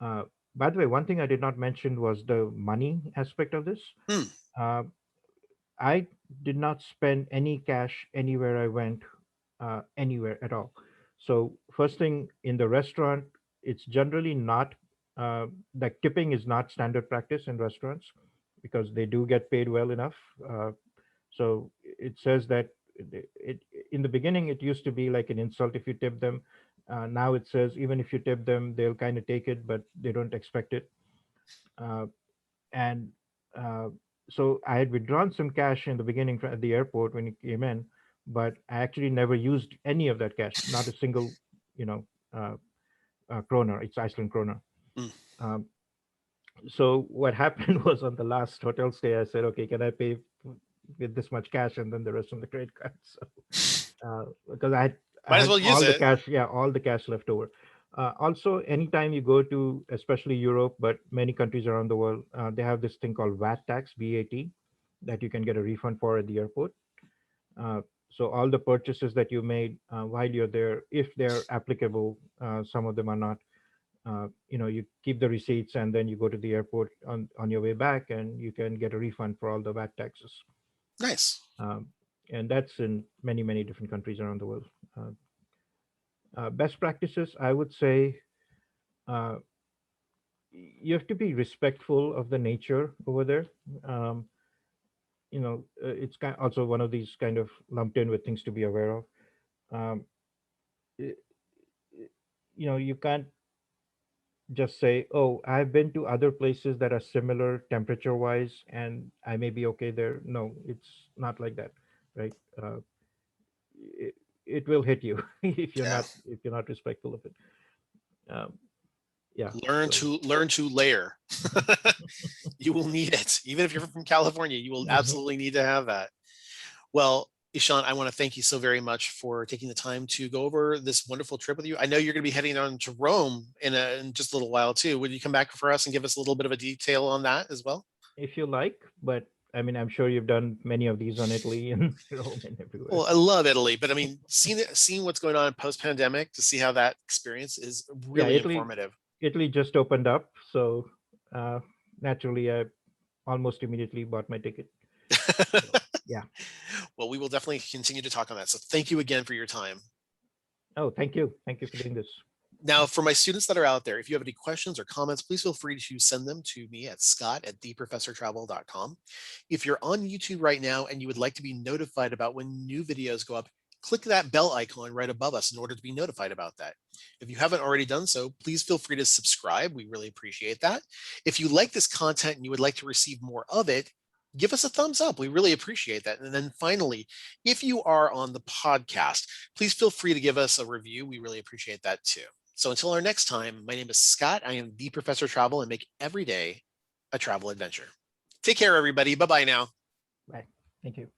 Uh, by the way, one thing I did not mention was the money aspect of this.
Hmm.
Uh, I did not spend any cash anywhere I went, anywhere at all. So first thing in the restaurant, it's generally not like tipping is not standard practice in restaurants because they do get paid well enough. So it says that it in the beginning it used to be like an insult if you tip them. Now it says even if you tip them, they'll kind of take it, but they don't expect it. Uh, and uh, so I had withdrawn some cash in the beginning at the airport when it came in, but I actually never used any of that cash, not a single, you know, uh, kroner. It's Iceland kroner.
Hmm.
Um, so what happened was on the last hotel stay, I said, okay, can I pay with this much cash and then the rest on the credit card? So because I
Might as
had
well use
all the
it.
cash, yeah, all the cash left over. Also, anytime you go to, especially Europe, but many countries around the world, they have this thing called VAT tax, VAT, that you can get a refund for at the airport. So all the purchases that you made while you're there, if they're applicable, some of them are not. You keep the receipts and then you go to the airport on your way back, and you can get a refund for all the VAT taxes.
Nice.
Um, and that's in many many different countries around the world. Uh, Best practices, I would say, uh, you have to be respectful of the nature over there. Um, it's also one of these kind of lumped in with things to be aware of. Um, i- you can't just say, "Oh, I've been to other places that are similar temperature-wise, and I may be okay there." No, it's not like that, right? It, it will hit you
Yeah.
if you're not respectful of it. Um, yeah. So.
Learn to layer. You will need it. Even if you're from California, you will
Mhm.
absolutely need to have that. Well, Ishaan, I want to thank you so very much for taking the time to go over this wonderful trip with you. I know you're going to be heading on to Rome in just a little while too. Would you come back for us and give us a little bit of a detail on that as well?
if you like. But I mean, I'm sure you've done many of these on Italy and Rome and everywhere.
Well, I love Italy, but I mean, seeing what's going on post pandemic to see how that experience is
Yeah,
really
Italy.
informative.
Italy just opened up, so uh, naturally, I almost immediately bought my ticket. So, yeah.
Well, we will definitely continue to talk on that. So thank you again for your time.
Oh, thank you. Thank you for doing this.
Now, for my students that are out there, if you have any questions or comments, please feel free to send them to me at scott@theprofessortravel.com. If you're on YouTube right now and you would like to be notified about when new videos go up, click that bell icon right above us in order to be notified about that. If you haven't already done so, please feel free to subscribe. We really appreciate that. If you like this content and you would like to receive more of it, give us a thumbs up. We really appreciate that. And then finally, if you are on the podcast, please feel free to give us a review. We really appreciate that too. So until our next time, my name is Scott. I am the Professor Travel and make every day a travel adventure. Take care, everybody. Bye bye now.
Bye. Thank you.